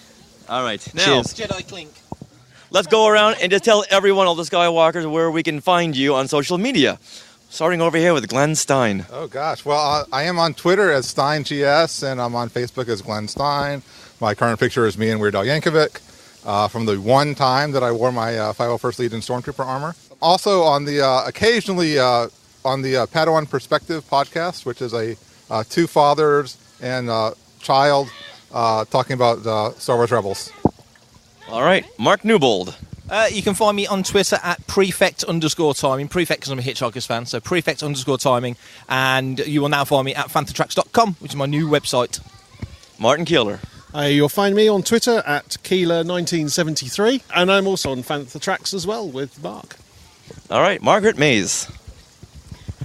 All right. Now, cheers. Jedi clink. Let's go around and just tell everyone, all the Skywalkers, where we can find you on social media. Starting over here with Glenn Stein. Oh, gosh. Well, I am on Twitter as SteinGS, and I'm on Facebook as Glenn Stein. My current picture is me and Weird Al Yankovic from the one time that I wore my 501st Legion Stormtrooper armor. Also on the occasionally on the Padawan Perspective podcast, which is a two fathers and child talking about Star Wars Rebels. All right, Mark Newbold. You can find me on Twitter at prefect_timing. Prefect because I'm a Hitchhikers fan, so prefect_timing. And you will now find me at fantatracks.com, which is my new website. Martin Keeler. You'll find me on Twitter at Keeler1973, and I'm also on Fantha Tracks as well with Mark. All right, Margaret Mays.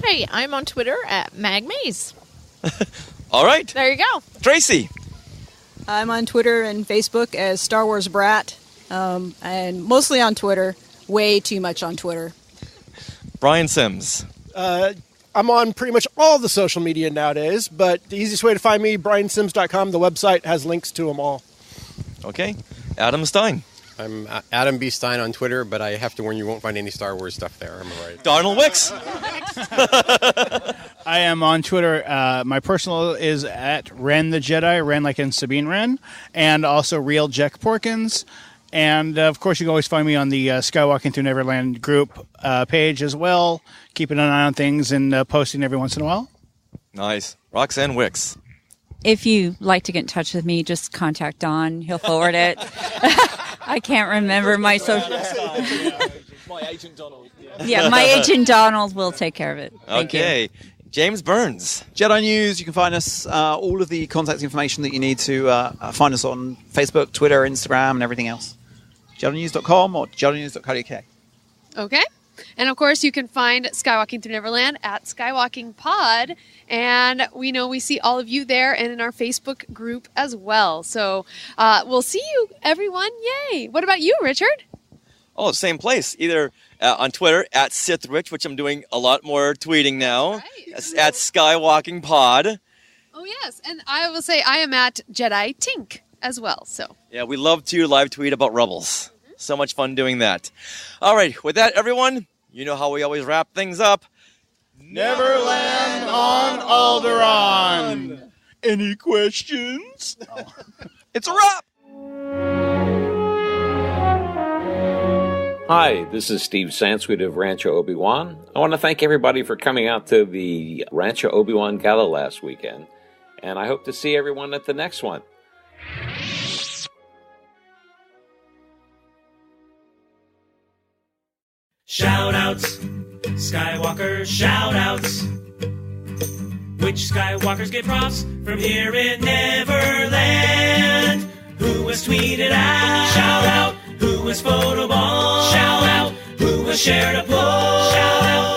Hey, I'm on Twitter at MagMaze. All right. There you go. Traci. I'm on Twitter and Facebook as Star Wars Brat, and mostly on Twitter. Way too much on Twitter. Brian Sims. I'm on pretty much all the social media nowadays, but the easiest way to find me, briansims.com. The website has links to them all. Okay. Adam Stein. I'm Adam B. Stein on Twitter, but I have to warn you, won't find any Star Wars stuff there. Am I right? Donald Wicks. I am on Twitter. My personal is at Ren the Jedi, Ren like in Sabine Wren, and also Real Jack Porkins. And, of course, you can always find me on the Skywalking Through Neverland group page as well, keeping an eye on things and posting every once in a while. Nice. Roxanne Wicks. If you like to get in touch with me, just contact Don. He'll forward it. I can't remember my social... My agent Donald. Yeah, my agent Donald will take care of it. Thank you. James Burns. Jedi News, you can find us, all of the contact information that you need to find us on Facebook, Twitter, Instagram, and everything else. JediNews.com or JediNews.co.uk. Okay. And of course, you can find Skywalking Through Neverland at Skywalking Pod. And we see all of you there and in our Facebook group as well. So we'll see you, everyone. Yay. What about you, Richard? Oh, same place. Either on Twitter at SithRich, which I'm doing a lot more tweeting now, at Skywalking Pod. Oh, yes. And I will say I am at Jedi Tink as well. So yeah, we love to live tweet about Rebels. So much fun doing that. All right, with that, everyone, you know how we always wrap things up. Neverland on Alderaan. Any questions? It's a wrap. Hi, this is Steve Sansweet of Rancho Obi-Wan. I want to thank everybody for coming out to the Rancho Obi-Wan Gala last weekend, and I hope to see everyone at the next one. Shout-outs, Skywalker shout-outs. Which Skywalkers get props from here in Neverland? Who was tweeted out? Shout-out. Who was photobombed? Shout-out. Who was shared a post? Shout-out.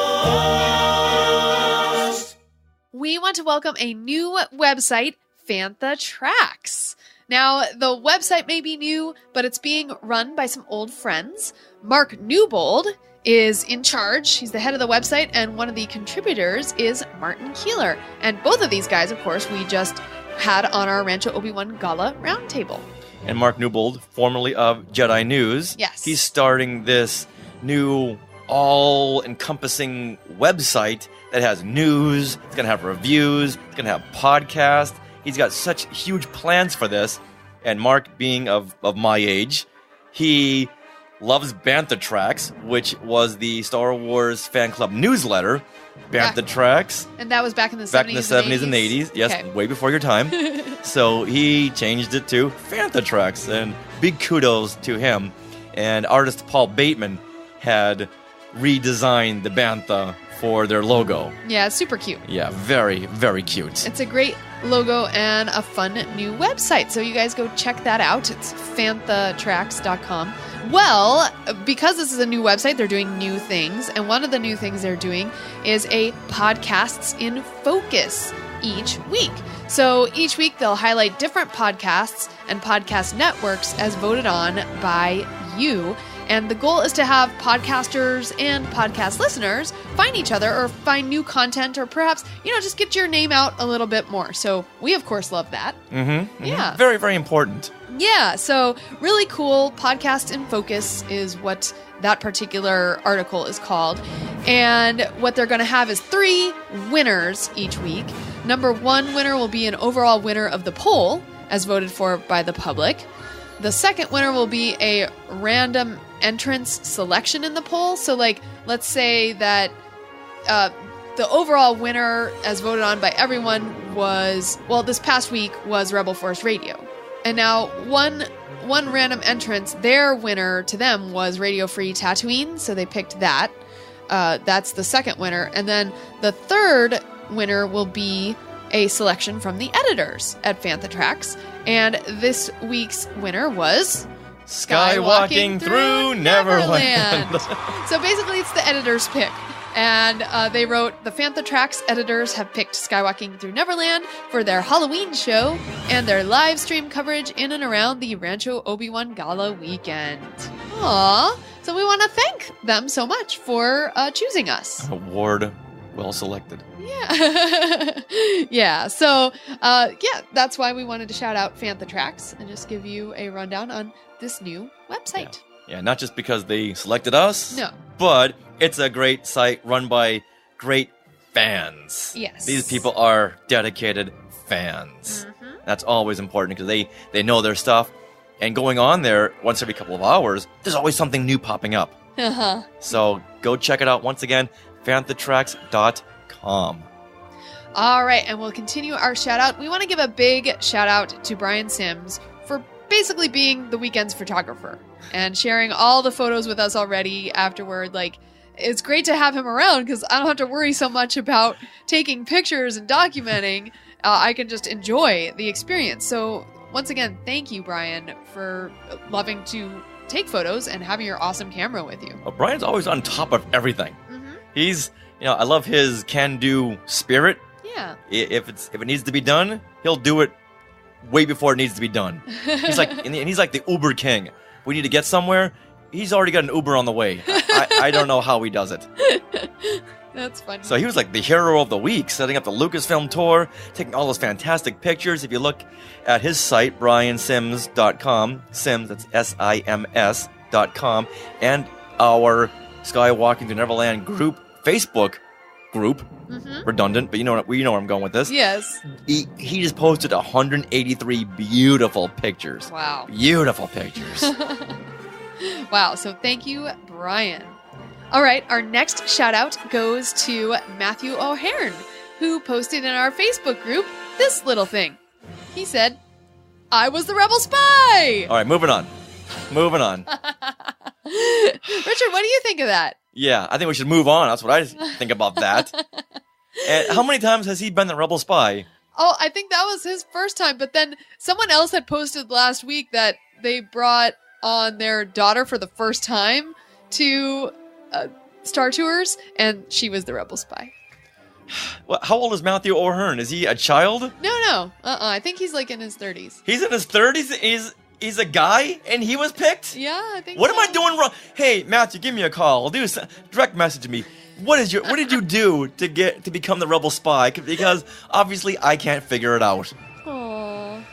We want to welcome a new website, Fantha Tracks. Now, the website may be new, but it's being run by some old friends. Mark Newbold is in charge. He's the head of the website, and one of the contributors is Martin Keeler. And both of these guys, of course, we just had on our Rancho Obi-Wan Gala Roundtable. And Mark Newbold, formerly of Jedi News. Yes. He's starting this new all-encompassing website that has news, it's going to have reviews, it's going to have podcasts. He's got such huge plans for this. And Mark, being of my age, he loves Bantha Tracks, which was the Star Wars fan club newsletter. Bantha Tracks. And that was back in the 70s. Back in the 70s and 80s. Yes, okay. Way before your time. So he changed it to Fantha Tracks. And big kudos to him. And artist Paul Bateman had redesigned the Bantha for their logo. Yeah, it's super cute. Yeah, very, very cute. It's a great logo and a fun new website. So you guys go check that out. It's fanthatracks.com. Well, because this is a new website, they're doing new things. And one of the new things they're doing is a Podcasts in Focus each week. So each week they'll highlight different podcasts and podcast networks as voted on by you. And the goal is to have podcasters and podcast listeners find each other or find new content or perhaps, just get your name out a little bit more. So we, of course, love that. Yeah. Very, very important. Yeah, so really cool. Podcast in Focus is what that particular article is called. And what they're going to have is 3 winners each week. Number 1 winner will be an overall winner of the poll, as voted for by the public. The second winner will be a random entrance selection in the poll. So, let's say that the overall winner, as voted on by everyone, was, this past week was Rebel Force Radio. And now one random entrance, their winner to them was Radio Free Tatooine, so they picked that. That's the second winner. And then the third winner will be a selection from the editors at Fantha Tracks. And this week's winner was Skywalking through Neverland. So basically it's the editor's pick. And they wrote, the Fantha Tracks editors have picked Skywalking Through Neverland for their Halloween show and their live stream coverage in and around the Rancho Obi-Wan Gala weekend. Aww. So we want to thank them so much for choosing us. Award well selected. Yeah. Yeah. So, that's why we wanted to shout out Fantha Tracks and just give you a rundown on this new website. Yeah, not just because they selected us. No. But it's a great site run by great fans. Yes. These people are dedicated fans. That's always important because they know their stuff. And going on there once every couple of hours, there's always something new popping up. So go check it out once again, fanthatracks.com. All right, and we'll continue our shout out. We want to give a big shout out to Brian Sims for basically being the weekend's photographer and sharing all the photos with us already afterward. It's great to have him around because I don't have to worry so much about taking pictures and documenting. I can just enjoy the experience. So once again, thank you, Brian, for loving to take photos and having your awesome camera with you. Well, Brian's always on top of everything. He's, I love his can-do spirit. Yeah. If it needs to be done, he'll do it way before it needs to be done. He's like the Uber king. We need to get somewhere. He's already got an Uber on the way. I don't know how he does it. That's funny. So he was like the hero of the week, setting up the Lucasfilm tour, taking all those fantastic pictures. If you look at his site, briansims.com, Sims, that's SIMS.com, and our Skywalking to Neverland group, Facebook group, redundant, but you know where I'm going with this. Yes. He just posted 183 beautiful pictures. Wow. Beautiful pictures. Wow, so thank you, Brian. All right, our next shout out goes to Matthew O'Hearn, who posted in our Facebook group this little thing. He said, I was the rebel spy! All right, moving on. Richard, what do you think of that? Yeah, I think we should move on. That's what I think about that. And how many times has he been the rebel spy? Oh, I think that was his first time, but then someone else had posted last week that they brought on their daughter for the first time to Star Tours, and she was the rebel spy. Well, how old is Matthew O'Hearn? Is he a child? No. I think he's in his 30s. He's in his 30s? He's a guy, and he was picked? Yeah, I think What am I doing wrong? Hey, Matthew, give me a call. Direct message me. What did you do to become the rebel spy? Because obviously I can't figure it out. Aw,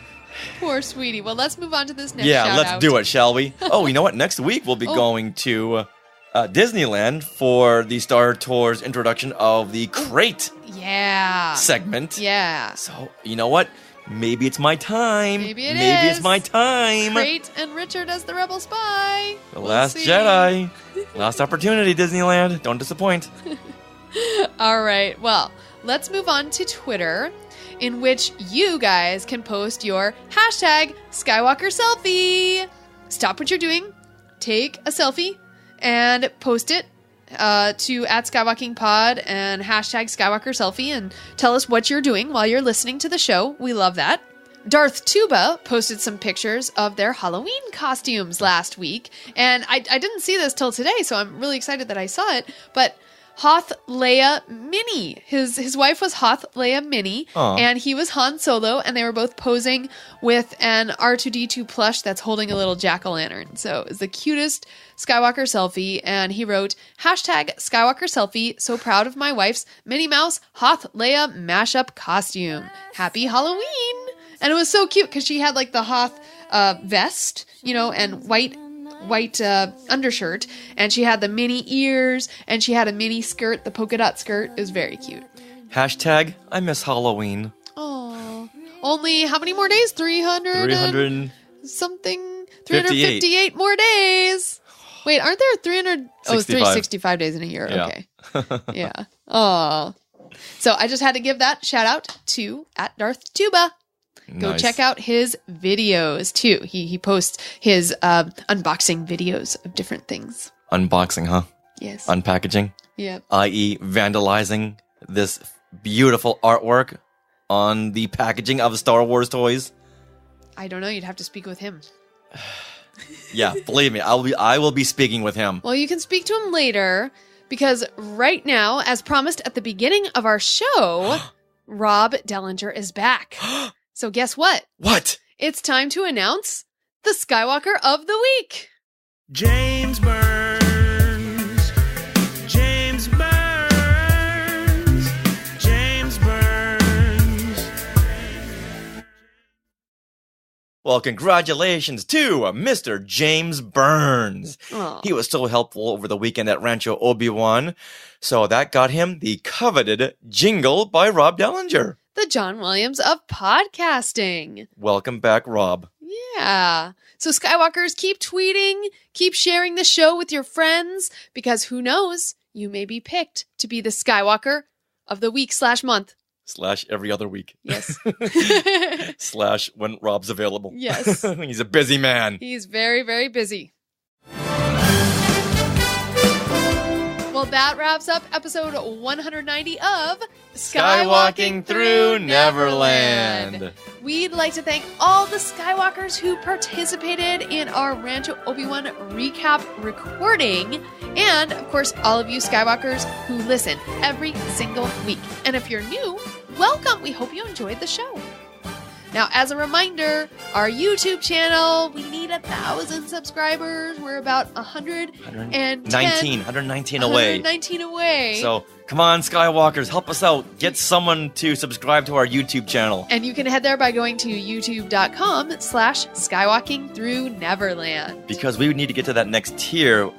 poor sweetie. Well, let's move on to this next Yeah, shout let's out. do it, shall we? Oh, you know what? Next week we'll be going to Disneyland for the Star Tours introduction of the Crate segment. Yeah. So, you know what? Maybe it's my time. Maybe it Maybe is. it's my time. Crate and Richard as the rebel spy. The Last Jedi. Last opportunity, Disneyland. Don't disappoint. All right. Well, let's move on to Twitter, in which you guys can post your hashtag Skywalker selfie. Stop what you're doing, take a selfie, and post it to @SkywalkingPod and hashtag Skywalker selfie, and tell us what you're doing while you're listening to the show. We love that. Darth Tuba posted some pictures of their Halloween costumes last week, and I didn't see this till today, so I'm really excited that I saw it. But Hoth Leia Mini. His wife was Hoth Leia Mini, Aw. and he was Han Solo, and they were both posing with an R2-D2 plush that's holding a little jack-o'-lantern. So it was the cutest Skywalker selfie, and he wrote, #Skywalker selfie, so proud of my wife's Minnie Mouse Hoth Leia mashup costume. Happy Halloween! And it was so cute because she had like the Hoth vest, and white undershirt, and she had the mini ears, and she had a mini skirt, the polka dot skirt. It was very cute. #I miss Halloween. Oh, only how many more days? 300 something. 358 more days. Wait, aren't there 300? Oh, 365 days in a year. Yeah. Okay. Yeah. Oh. So I just had to give that shout out to @DarthTuba. Go Nice. check out his videos too. He posts his unboxing videos of different things. Unboxing, huh? Yes. Unpackaging? Yeah. I.e. vandalizing this beautiful artwork on the packaging of Star Wars toys? I don't know. You'd have to speak with him. Yeah, believe me, I will be speaking with him. Well, you can speak to him later because right now, as promised at the beginning of our show, Rob Dellinger is back. So guess what? What? It's time to announce the Skywalker of the Week. James Burns. James Burns. James Burns. Well, congratulations to Mr. James Burns. Aw. He was so helpful over the weekend at Rancho Obi-Wan. So that got him the coveted jingle by Rob Dellinger. The John Williams of podcasting. Welcome back, Rob. Yeah. So Skywalkers, keep tweeting, keep sharing the show with your friends, because who knows, you may be picked to be the Skywalker of the week / month. / every other week. Yes. / when Rob's available. Yes. He's a busy man. He's very, very busy. Well, that wraps up episode 190 of Skywalking Through Neverland. We'd like to thank all the Skywalkers who participated in our Rancho Obi-Wan recap recording, and of course all of you Skywalkers who listen every single week. And if you're new, welcome. We hope you enjoyed the show. Now, as a reminder, our YouTube channel, we need 1,000 subscribers. We're about 119 away. 119 away. So, come on, Skywalkers, help us out. Get someone to subscribe to our YouTube channel. And you can head there by going to youtube.com/skywalkingthrough-neverland. Because we need to get to that next tier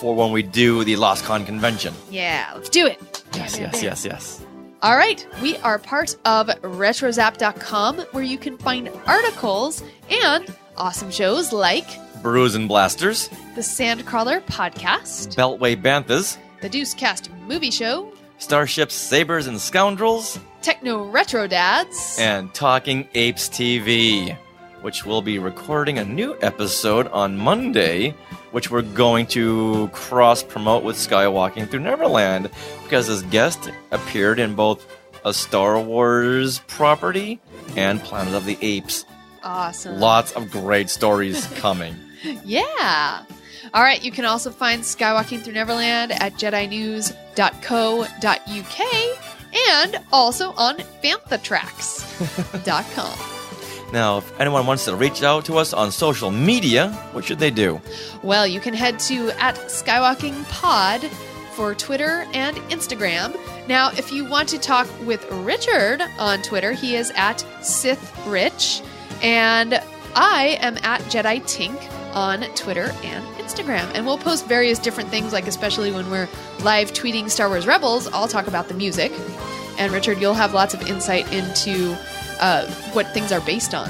for when we do the LosCon convention. Yeah, let's do it. Yes. All right, we are part of RetroZap.com, where you can find articles and awesome shows like Brews and Blasters, the Sandcrawler Podcast, Beltway Banthas, the Deucecast Movie Show, Starships, Sabers, and Scoundrels, Techno Retro Dads, and Talking Apes TV, which will be recording a new episode on Monday, which we're going to cross-promote with Skywalking Through Neverland, because his guest appeared in both a Star Wars property and Planet of the Apes. Awesome. Lots of great stories coming. Yeah. All right, you can also find Skywalking Through Neverland at jedinews.co.uk and also on fanthatracks.com. Now, if anyone wants to reach out to us on social media, what should they do? Well, you can head to @SkywalkingPod for Twitter and Instagram. Now, if you want to talk with Richard on Twitter, he is @SithRich, and I am @JediTink on Twitter and Instagram. And we'll post various different things, like especially when we're live tweeting Star Wars Rebels, I'll talk about the music. And Richard, you'll have lots of insight into what things are based on.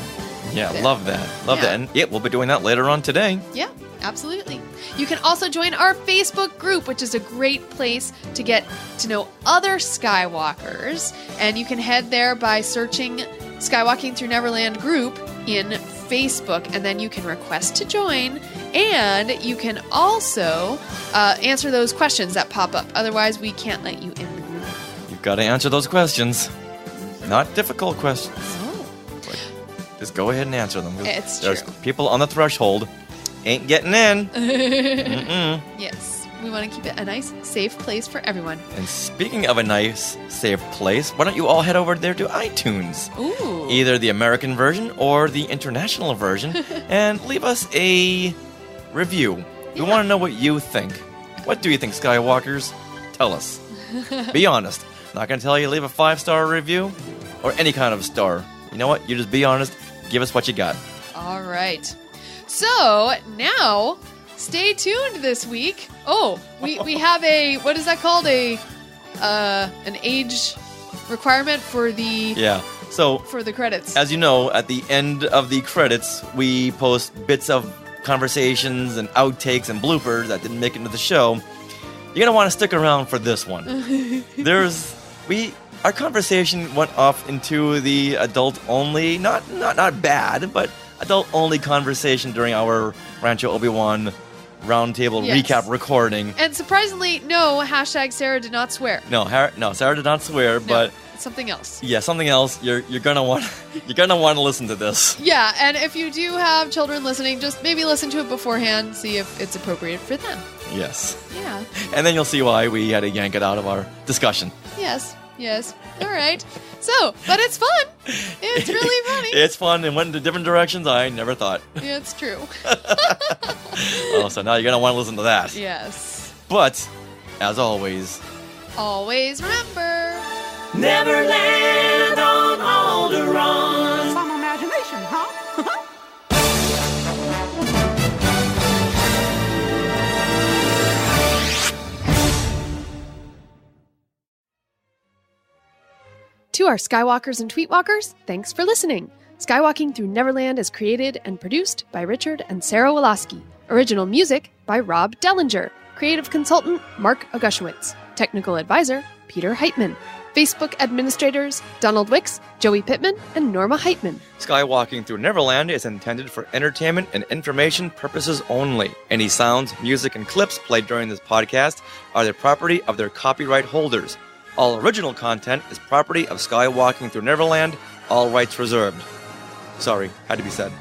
Yeah, love that. Love that. And yeah, we'll be doing that later on today. Yeah, absolutely. You can also join our Facebook group, which is a great place to get to know other Skywalkers. And you can head there by searching Skywalking Through Neverland group in Facebook, and then you can request to join. And you can also answer those questions that pop up. Otherwise, we can't let you in the group. You've got to answer those questions. Not difficult questions. Oh. But just go ahead and answer them. It's There's true. people on the threshold ain't getting in. Mm-mm. Yes. We want to keep it a nice, safe place for everyone. And speaking of a nice, safe place, why don't you all head over there to iTunes? Ooh. Either the American version or the international version, and leave us a review. We want to know what you think. What do you think, Skywalkers? Tell us. Be honest. Not going to tell you to leave a 5-star review or any kind of star. You know what? You just be honest. Give us what you got. All right. So now, stay tuned this week. Oh, we have a, what is that called? An age requirement for the for the credits. As you know, at the end of the credits, we post bits of conversations and outtakes and bloopers that didn't make it into the show. You're gonna want to stick around for this one. Our conversation went off into the adult-only, not bad, but adult-only conversation during our Rancho Obi-Wan Roundtable recap recording. And surprisingly, no, hashtag Sarah did not swear. No, Sarah did not swear, but something else. Yeah, something else. You're gonna want to listen to this. Yeah, and if you do have children listening, just maybe listen to it beforehand, see if it's appropriate for them. Yes. Yeah. And then you'll see why we had to yank it out of our discussion. Yes. All right. So, but it's fun. It's really funny. It's fun and went into different directions I never thought. Yeah, it's true. So now you're gonna want to listen to that. Yes. But, as always, remember, Neverland on Alderaan. Some imagination, huh? To our Skywalkers and Tweetwalkers, thanks for listening. Skywalking Through Neverland is created and produced by Richard and Sarah Woloski. Original music by Rob Dellinger. Creative consultant Mark Augushowitz. Technical advisor Peter Heitman. Facebook administrators Donald Wicks, Joey Pittman, and Norma Heitman. Skywalking Through Neverland is intended for entertainment and information purposes only. Any sounds, music, and clips played during this podcast are the property of their copyright holders. All original content is property of Skywalking Through Neverland, all rights reserved. Sorry, had to be said.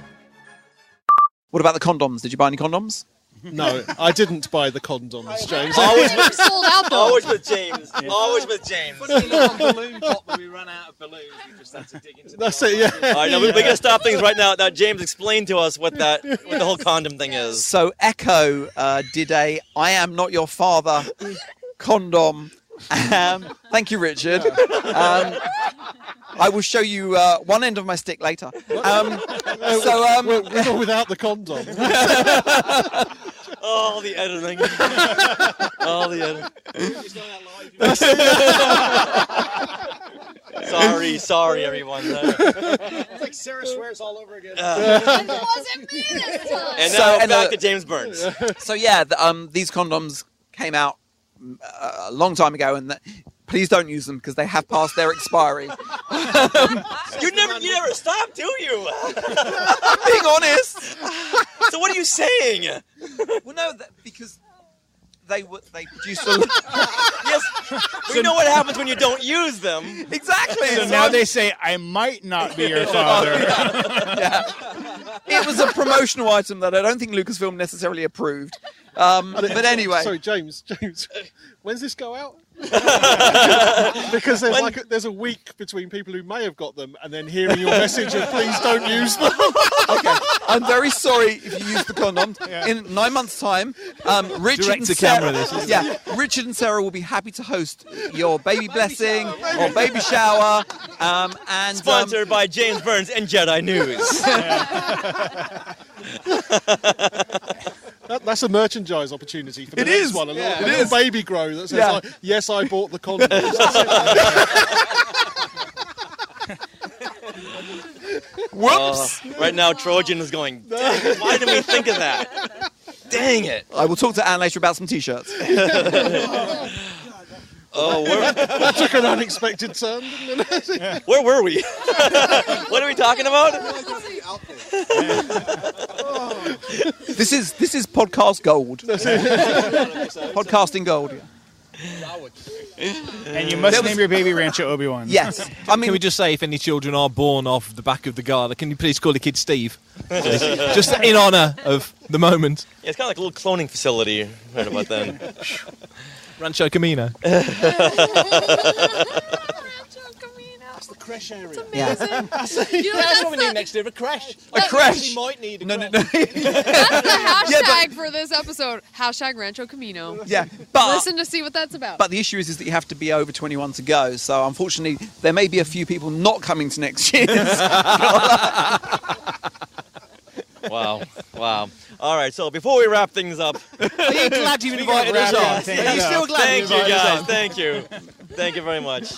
What about the condoms? Did you buy any condoms? No, I didn't buy the condoms, James. Sold out though. Always with James. Always with James. Balloon pop when we run out of balloons. We just had to dig into That's it, yeah. All right, now we're going to stop things right now. Now, James, explain to us what the whole condom thing is. So Echo did a I Am Not Your Father condom. Thank you, Richard. I will show you one end of my stick later. With or without the condom. Oh, the editing. Sorry, everyone. It's like Sarah swears all over again. It wasn't me this time. And now back to James Burns. So yeah, these condoms came out a long time ago, and please don't use them because they have passed their expiry. You never stop, do you? I'm being honest. So what are you saying? Well, no, because they produced a Yes, we know what happens when you don't use them. Exactly. So now they say, I might not be your father. Yeah. It was a promotional item that I don't think Lucasfilm necessarily approved. But anyway. Sorry, James, when's this go out? Because there's a week between people who may have got them and then hearing your message of please don't use them. Okay, I'm very sorry if you use the condoms. Yeah. In 9 months' time, Richard and Sarah will be happy to host your baby blessing or baby shower. And sponsored by James Burns and Jedi News. That's a merchandise opportunity for the It next is. one. A Yeah. little baby grow that says, yes, I bought the condoms. Whoops! Right now, Trojan is going, dang, why didn't we think of that? Dang it. I will talk to Anne later about some T-shirts. That took an unexpected turn, didn't it? Where were we? What are we talking about? This is podcast gold. Podcasting gold. Yeah. And you must name your baby Rancho Obi-Wan. Yes. Can we just say, if any children are born off the back of the Gala, can you please call the kid Steve? Just in honour of the moment. Yeah, it's kind of like a little cloning facility right about then. Rancho Camino. That's the crash area. Yeah. That's that's what we need next year, a crash. A crash. We might need a No. That's the hashtag for this episode. Hashtag Rancho Camino. Yeah, but Listen to see what that's about. But the issue is that you have to be over 21 to go. So unfortunately, there may be a few people not coming to next year's. Wow. All right, so before we wrap things up... Are you glad you invited us on? Are you still glad you invited us on? Thank you. Thank you very much.